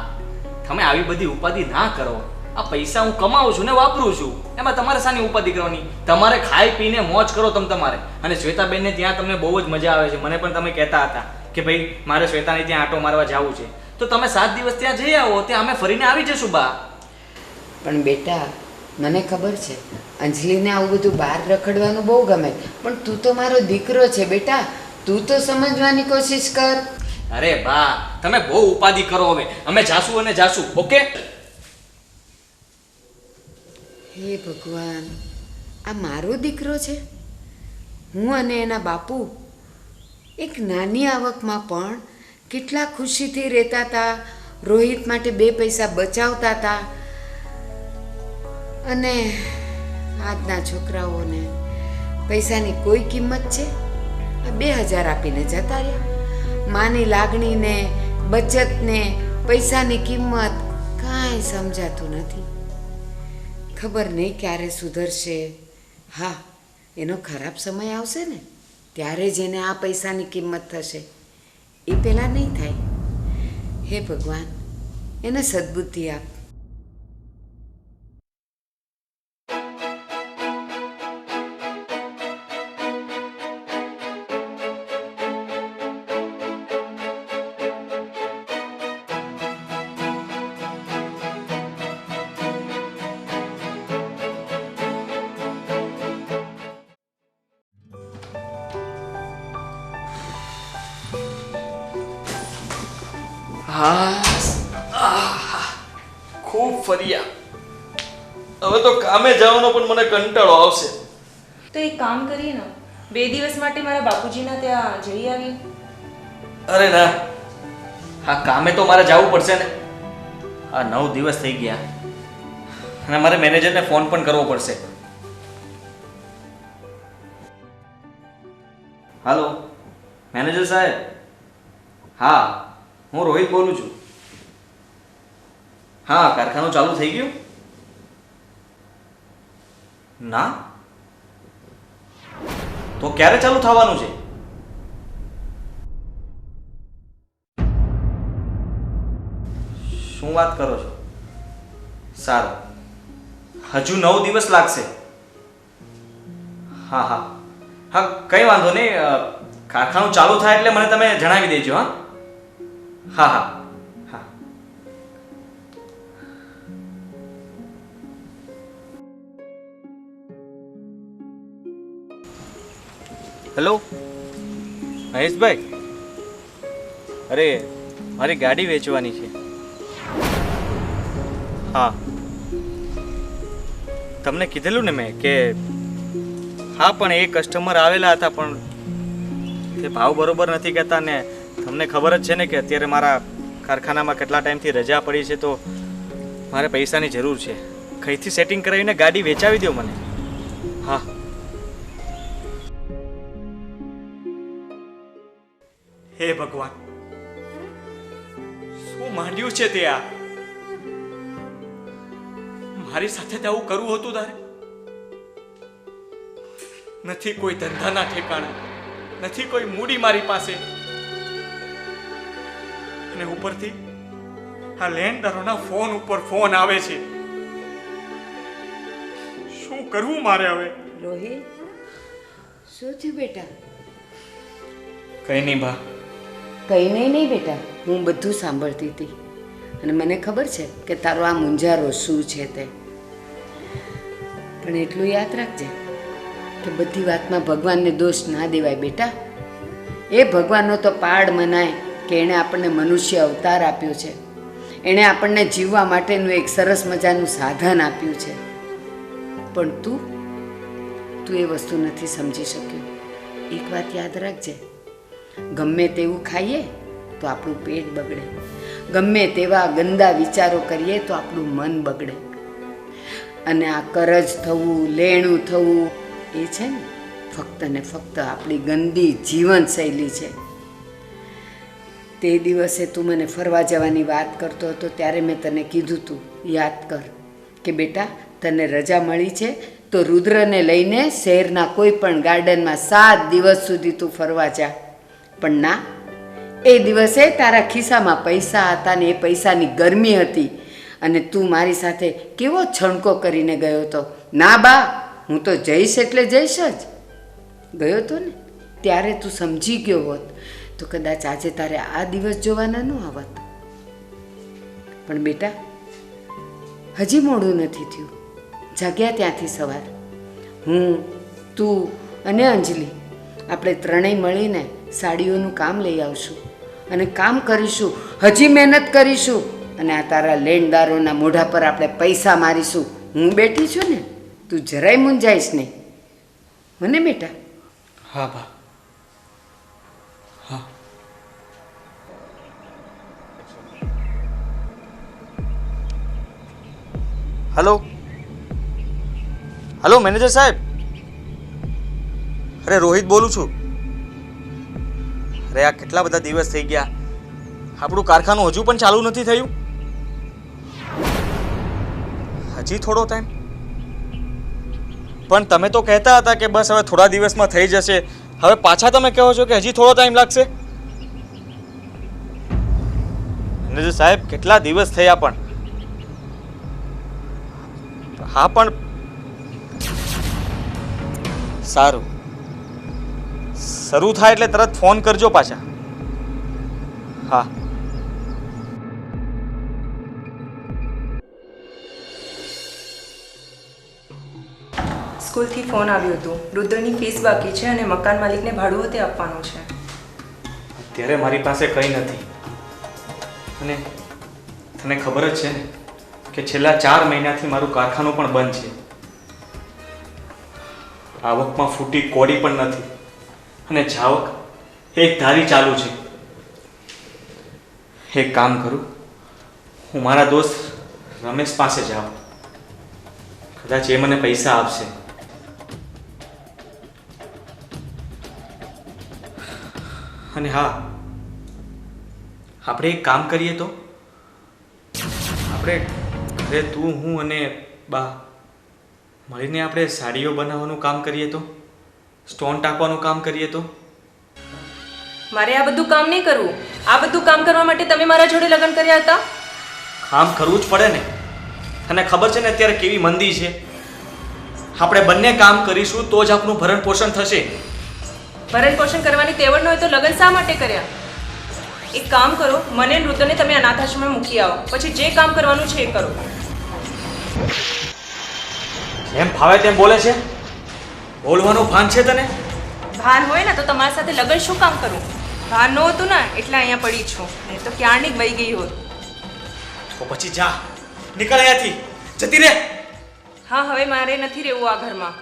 Speaker 4: તમે આવી બધી ઉપાધિ ના કરો. આ પૈસા હું કમાઉં છું ને વાપરું છું, એમાં તમારે શાની ઉપાધિ કરવાની? તમારે ખાઈ પીને મોજ કરો તમારે. અને શ્વેતાબેનને ત્યાં તમને બહુ જ મજા આવે છે. મને પણ તમે કહેતા હતા કે ભાઈ મારે શ્વેતાને ત્યાં આંટો મારવા જવું છે. તો તમે 7 દિવસ ત્યાં જઈ આવો, ત્યાં અમે ફરીને આવી જશું બા.
Speaker 9: પણ બેટા, મને ખબર છે અંજલિને આવું બધું બહાર રખડવાનું બહુ ગમે, પણ તું તો મારો દીકરો છે બેટા, તું તો સમજવાની કોશિશ કર.
Speaker 4: અરે બા, તમે બહુ ઉપાધિ કરો. હવે અમે જાશું અને જાશું. ઓકે?
Speaker 9: હે ભગવાન, આ મારો દીકરો છે. હું અને એના બાપુ એક નાની આવકમાં પણ કેટલા ખુશીથી રહેતા હતા, રોહિત માટે 2 પૈસા બચાવતા હતા. અને આજના છોકરાઓને પૈસાની કોઈ કિંમત છે? આ 2,000 આપીને જતા રહ્યા. માની લાગણીને, બચતને, પૈસાની કિંમત કાંઈ સમજાતું નથી. ખબર નહીં ક્યારે સુધરશે. હા, એનો ખરાબ સમય આવશે ને ત્યારે જ એને આ પૈસાની કિંમત થશે. એ પહેલાં નહીં થાય. હે ભગવાન, એને સદબુદ્ધિ આપ.
Speaker 4: ખૂબ ફર્યા. હવે તો કામે જવાનો પણ મને કંટાળો આવશે.
Speaker 14: તો એક કામ કરીએ ને, 2 દિવસ માટે મારા બાપુજીના ત્યાં જઈ આવીએ.
Speaker 4: અરે ના, હા કામે તો મારે જવું પડશે ને. આ 9 દિવસ થઈ ગયા અને મારે મેનેજરને ફોન પણ કરવો પડશે. હાલો મેનેજર સાહેબ. હા હું રોહિત બોલું છું. હા કારખાનું ચાલુ થઈ ગયું? ના, તો ક્યારે ચાલુ થવાનું છે? શું વાત કરો છો? સારું, હજુ 9 દિવસ લાગશે. હા હા હા, કંઈ વાંધો નહીં. કારખાનું ચાલુ થાય એટલે મને તમે જણાવી દેજો. હા હા હા હા. હેલો મહેશભાઈ, અરે મારી ગાડી વેચવાની છે. હા તમને કીધેલું ને મેં કે હા, પણ એ કસ્ટમર આવેલા હતા પણ તે ભાવ બરોબર નથી કહેતા ને તમને ખબર જ છે ને કે અત્યારે મારા કારખાનામાં કેટલા ટાઈમથી રજા પડી છે, તો મારે પૈસાની જરૂર છે. કઈથી સેટિંગ કરાવીને ગાડી વેચાવી દો મને. હા હે ભગવાન, શું માંડ્યું છે તે? આ મારી સાથે તો આવું કરવું હતું તારે? નથી કોઈ ધંધાના ઠેકાણે, નથી કોઈ મૂડી મારી પાસે, અને ઉપરથી આ લેણદારોના ફોન ઉપર ફોન આવે છે. શું કરવું મારે હવે?
Speaker 9: રોહિત, શું થયું બેટા?
Speaker 4: કઈ નહીં બા.
Speaker 9: કંઈ નહીં બેટા, હું બધું સાંભળતી હતી અને મને ખબર છે કે તારો આ મૂંઝારો શું છે તે. પણ એટલું યાદ રાખજે કે બધી વાતમાં ભગવાનને દોષ ના દેવાય બેટા. એ ભગવાનનો તો પાડ મનાય કે એણે આપણને મનુષ્ય અવતાર આપ્યો છે. એણે આપણને જીવવા માટેનું એક સરસ મજાનું સાધન આપ્યું છે. પણ તું એ વસ્તુ નથી સમજી શક્યો. એક વાત યાદ રાખજે, ગમે તેવું ખાઈએ તો આપણું પેટ બગડે, ગમે તેવા ગંદા વિચારો કરીએ તો આપણું મન બગડે. અને આ કરજ થવું, લેણું થવું એ છે ને ફક્ત ને ફક્ત આપણી ગંદી જીવનશૈલી છે. તે દિવસે તું મને ફરવા જવાની વાત કરતો હતો ત્યારે મેં તને કીધું તું, યાદ કર કે બેટા તને રજા મળી છે તો રુદ્રને લઈને શહેરના કોઈ પણ ગાર્ડનમાં 7 દિવસ સુધી તું ફરવા જા. પણ ના, એ દિવસે તારા ખિસ્સામાં પૈસા હતા ને એ પૈસાની ગરમી હતી અને તું મારી સાથે કેવો છણકો કરીને ગયો હતો. ના બા, હું તો જઈશ એટલે જઈશ જ. ગયો હતો ને ત્યારે તું સમજી ગયો હોત તો કદાચ આજે તારે આ દિવસ જોવાના ન આવત. પણ બેટા હજી મોડું નથી થયું. જાગ્યા ત્યાંથી સવાર હું, તું અને અંજલિ આપણે ત્રણેય મળીને સાડીઓનું કામ લઈ આવશું અને કામ કરીશું, હજી મહેનત કરીશું અને આ તારા લેણદારોના મોઢા પર આપણે પૈસા મારીશું. હું બેઠી છું ને, તું જરાય મૂંઝાઈશ નહીં. મને બેટા?
Speaker 4: હા બા. હા. હલો હલો મેનેજર સાહેબ. અરે રોહિત બોલું છું. અરે આ કેટલા બધા દિવસ થઈ ગયા, આપણું કારખાનું હજુ પણ ચાલુ નથી થયું. હજી થોડો ટાઈમ? પણ તમે તો કહેતા હતા કે બસ હવે થોડા દિવસમાં થઈ જશે. હવે પાછા તમે કહો છો કે હજી થોડો ટાઈમ લાગશે. મેનેજર સાહેબ કેટલા દિવસ થયા પણ. હા પણ સારું, શરૂ થાય એટલે તરત ફોન કરજો પાછા. હા.
Speaker 14: સ્કૂલથી ફોન આવ્યું હતું. રુદ્રની ફીસ બાકી છે અને મકાન માલિકને ભાડું તે આપવાનું છે.
Speaker 4: અત્યારે મારી પાસે કંઈ નથી અને તને ખબર જ છે ને કે છેલ્લા 4 મહિનાથી મારું કારખાનું પણ બંધ છે. આવકમાં ફૂટી કોડી પણ નથી અને જાવક એક ધારી ચાલુ છે. એક કામ કરું, હું મારા દોસ્ત રમેશ પાસે જાઉં, કદાચ એ મને પૈસા આપશે. અને હા, આપણે એક કામ કરીએ તો આપણે ઘરે તું, હું અને બા મળીને આપણે સાડીઓ બનાવવાનું કામ કરીએ તો, સ્ટોન ટાંકવાનું કામ કરીએ તો.
Speaker 14: મારે આ બધું કામ નહીં કરવું. આ બધું કામ કરવા માટે તમે મારા જોડે લગ્ન કર્યા હતા?
Speaker 4: કામ કરવું જ પડે ને. તને ખબર છે ને અત્યારે કેવી મંદી છે. આપણે બંને કામ કરીશું તો જ આપણું ભરણ પોષણ થશે.
Speaker 14: ભરણ પોષણ કરવાની તેવડ ન હોય તો લગ્ન શા માટે કર્યા? એક કામ કરો, મને વૃદ્ધને તમે અનાથ આશ્રમમાં મૂકી આવો, પછી જે કામ કરવાનું છે એ કરો.
Speaker 4: એમ ફાવે તેમ બોલે છે. બોલવાનું ભાન છે તને?
Speaker 14: ભાન હોય ને તો તમારી સાથે લગ્ન શું કામ કરું? ભાન નહોતું ને એટલે અહીંયા પડી છું, નહીં તો ક્યારની જ વહી ગઈ હોત.
Speaker 4: તો પછી જા, નીકળ અહીંયાથી, જતી રહે.
Speaker 14: હા, હવે મારે નથી રહેવું આ ઘરમાં.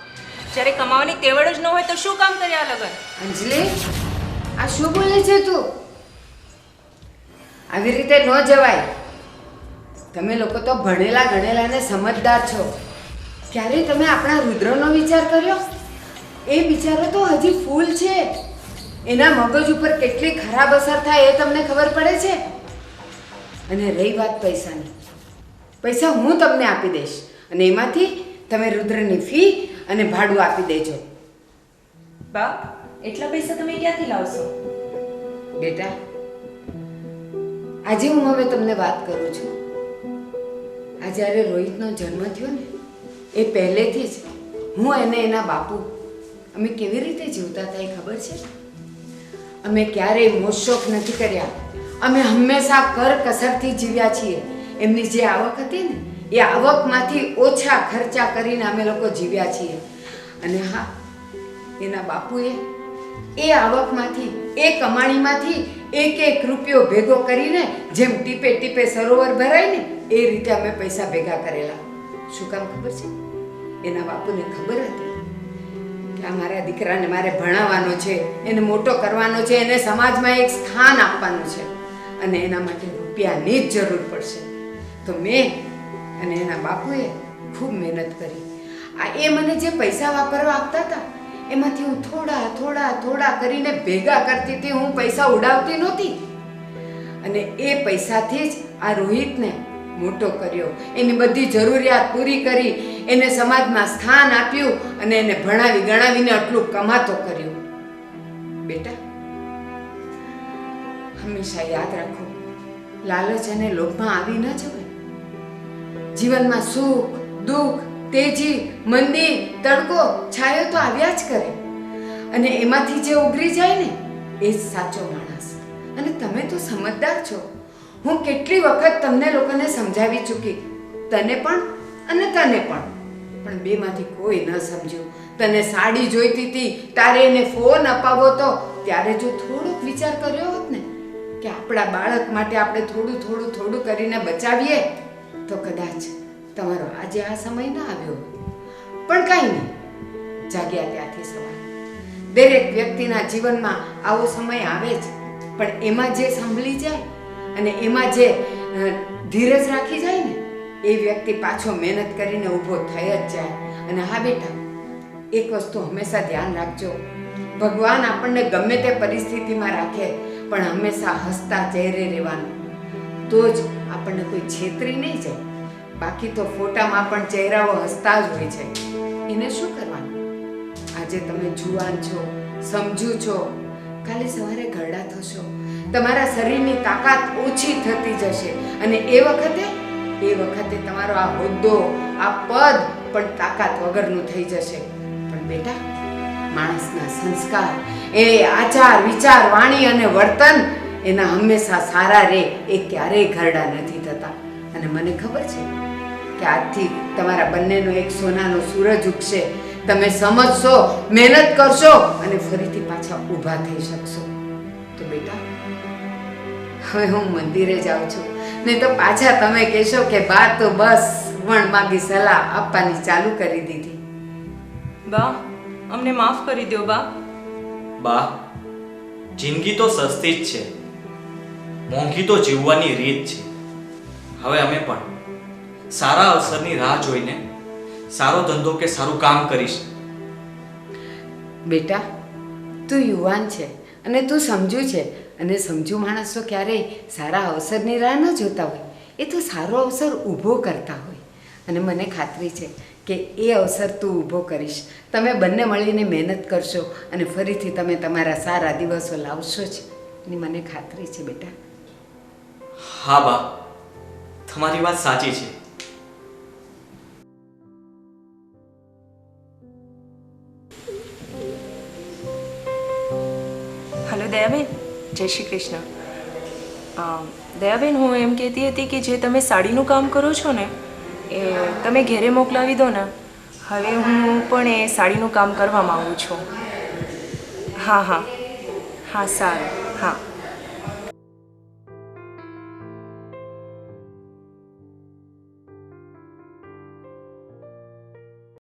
Speaker 14: જ્યારે કમાવાની તેવડ જ ન હોય તો શું કામ કર્યા લગ્ન?
Speaker 9: અંજલિ, આ શું બોલે છે તું? આવી રીતે ન જવાય. તમે લોકો તો ભણેલા ગણેલા ને સમજદાર છો. ક્યારે તમે આપણા રુદ્રનો વિચાર કર્યો? એ બિચારો તો હજી ફૂલ છે. એના મગજ ઉપર કેટલી ખરાબ અસર થાય એ તમને ખબર પડે છે? અને રહી વાત પૈસાની, પૈસા હું તમને આપી દઈશ અને એમાંથી તમે રુદ્રની ફી અને ભાડું આપી દેજો.
Speaker 14: બા, એટલા પૈસા તમે ક્યાંથી લાવશો?
Speaker 9: બેટા, આજે હું હવે તમને વાત કરું છું. આ જ્યારે રોહિતનો જન્મ થયો ને એ પહેલેથી જ હું અને એના બાપુ અમે કેવી રીતે જીવતા હતા એ ખબર છે? અમે ક્યારેય મોજશોખ નથી કર્યા. અમે હંમેશા કરકસરથી જીવ્યા છીએ. એમની જે આવક હતી ને એ આવકમાંથી ઓછા ખર્ચા કરીને અમે લોકો જીવ્યા છીએ. અને હા, એના બાપુએ એ આવકમાંથી, એ કમાણીમાંથી એક એક રૂપિયો ભેગો કરીને જેમ ટીપે ટીપે સરોવર ભરાય ને એ રીતે અમે પૈસા ભેગા કરેલા. શું કામ ખબર છે? એના બાપુને ખબર હતી કે આ મારા દીકરાને મારે ભણાવવાનો છે, એને મોટો કરવાનો છે, એને સમાજમાં એક સ્થાન આપવાનું છે અને એના માટે રૂપિયાની જ જરૂર પડશે. તો મેં અને એના બાપુએ ખૂબ મહેનત કરી. આ એ મને જે પૈસા વાપરવા આપતા હતા એમાંથી હું થોડા થોડા થોડા કરીને ભેગા કરતી હતી. હું પૈસા ઉડાવતી નહોતી. અને એ પૈસાથી જ આ રોહિતને મોટો કર્યો, એની બધી જરૂરિયાત પૂરી કરી, એને સમાજમાં સ્થાન આપ્યું અને એને ભણાવી ગણાવીને આટલું કમાતો કર્યો. બેટા, હંમેશા યાદ રાખો, લાલચ અને લોભમાં આવી ન જવાય. જીવનમાં સુખ, દુઃખ, તેજી, મંદી, તડકો, છાયો તો આવ્યા જ કરે અને એમાંથી જે ઉભરી જાય ને એ જ સાચો માણસ. અને તમે તો સમજદાર છો. હું કેટલી વખત તમને લોકોને સમજાવી ચૂકી, તને પણ અને તને પણ બેમાંથી કોઈ ન સમજ્યું. તને સાડી જોઈતી હતી, તારે એને ફોન અપાવો તો ત્યારે જો થોડોક વિચાર કર્યો હોત ને કે આપણા બાળક માટે આપણે થોડું થોડું થોડું કરીને બચાવીએ તો કદાચ તમારો આજે આ સમય ના આવ્યો. પણ કાંઈ નહીં, જાગ્યા ત્યાંથી સવાર. દરેક વ્યક્તિના જીવનમાં આવો સમય આવે જ, પણ એમાં જે સંભળી જાય અને એમાં જે ધીરજ રાખી જાય ને એ વ્યક્તિ પાછો મહેનત કરીને ઊભો થઈ જ જાય. અને હા બેટા, એક વસ્તુ હંમેશા ધ્યાન રાખજો, ભગવાન આપણને ગમે તે પરિસ્થિતિમાં રાખે પણ હંમેશા હસતા ચહેરે રહેવાનું, તો જ આપણને કોઈ છેતરી નહીં જાય. બાકી તો ફોટામાં પણ ચહેરાઓ હસતા જ હોય છે. એને શું કરવાનું? આજે તમે જુવાન છો, સમજુ છો, કાલે સવારે ઘરડા થશો, તમારા શરીરની તાકાત ઓછી થતી જશે અને એ વખતે તમારો આ હોદ્દો, આ પદ પણ તાકાત વગરનું થઈ જશે. પણ બેટા, માણસના સંસ્કાર, એ આચાર વિચાર, વાણી અને વર્તન એના હંમેશા સારા રહે, એ ક્યારેય ઘરડા નથી થતા. અને મને ખબર છે કે આજથી તમારા બંનેનો એક સોનાનો સૂરજ ઉગશે. તમે સમજશો, મહેનત કરશો અને ફરીથી પાછા ઊભા થઈ શકશો. તો બેટા, હવે હું મંદિરે જાઉં છું, નહીં તો પાછા તમે કહેશો કે બા તો બસ વણ માગી સલાહ આપવાની ચાલુ કરી દીધી.
Speaker 14: બા, અમને માફ કરી દો બા.
Speaker 4: બા, જિંદગી તો સસ્તી જ છે, મોંઘી તો જીવવાની રીત છે. હવે અમે પણ સારા અવસરની રાહ જોઈને સારો ધંધો કે સારું કામ કરીશ.
Speaker 9: બેટા, તું યુવાન છે અને તું સમજુ છે, અને સમજુ માણસો ક્યારેય સારા અવસરની રાહ ન જોતા હોય, એ તો સારો અવસર ઊભો કરતા હોય. અને મને ખાતરી છે કે એ અવસર તું ઊભો કરીશ. તમે બંને મળીને મહેનત કરશો અને ફરીથી તમે તમારા સારા દિવસો લાવશો જ, એની મને ખાતરી છે બેટા.
Speaker 4: હા બા, તમારી વાત સાચી છે.
Speaker 14: હલો દયાબેન, જય શ્રી કૃષ્ણ. દયાબેન, હું એમ કહેતી હતી કે જે તમે સાડીનું કામ કરો છો ને એ તમે ઘેરે મોકલાવી દો ને. હવે હું પણ એ સાડીનું કામ કરવા માંગુ છું. હા હા હા, સારું. હા.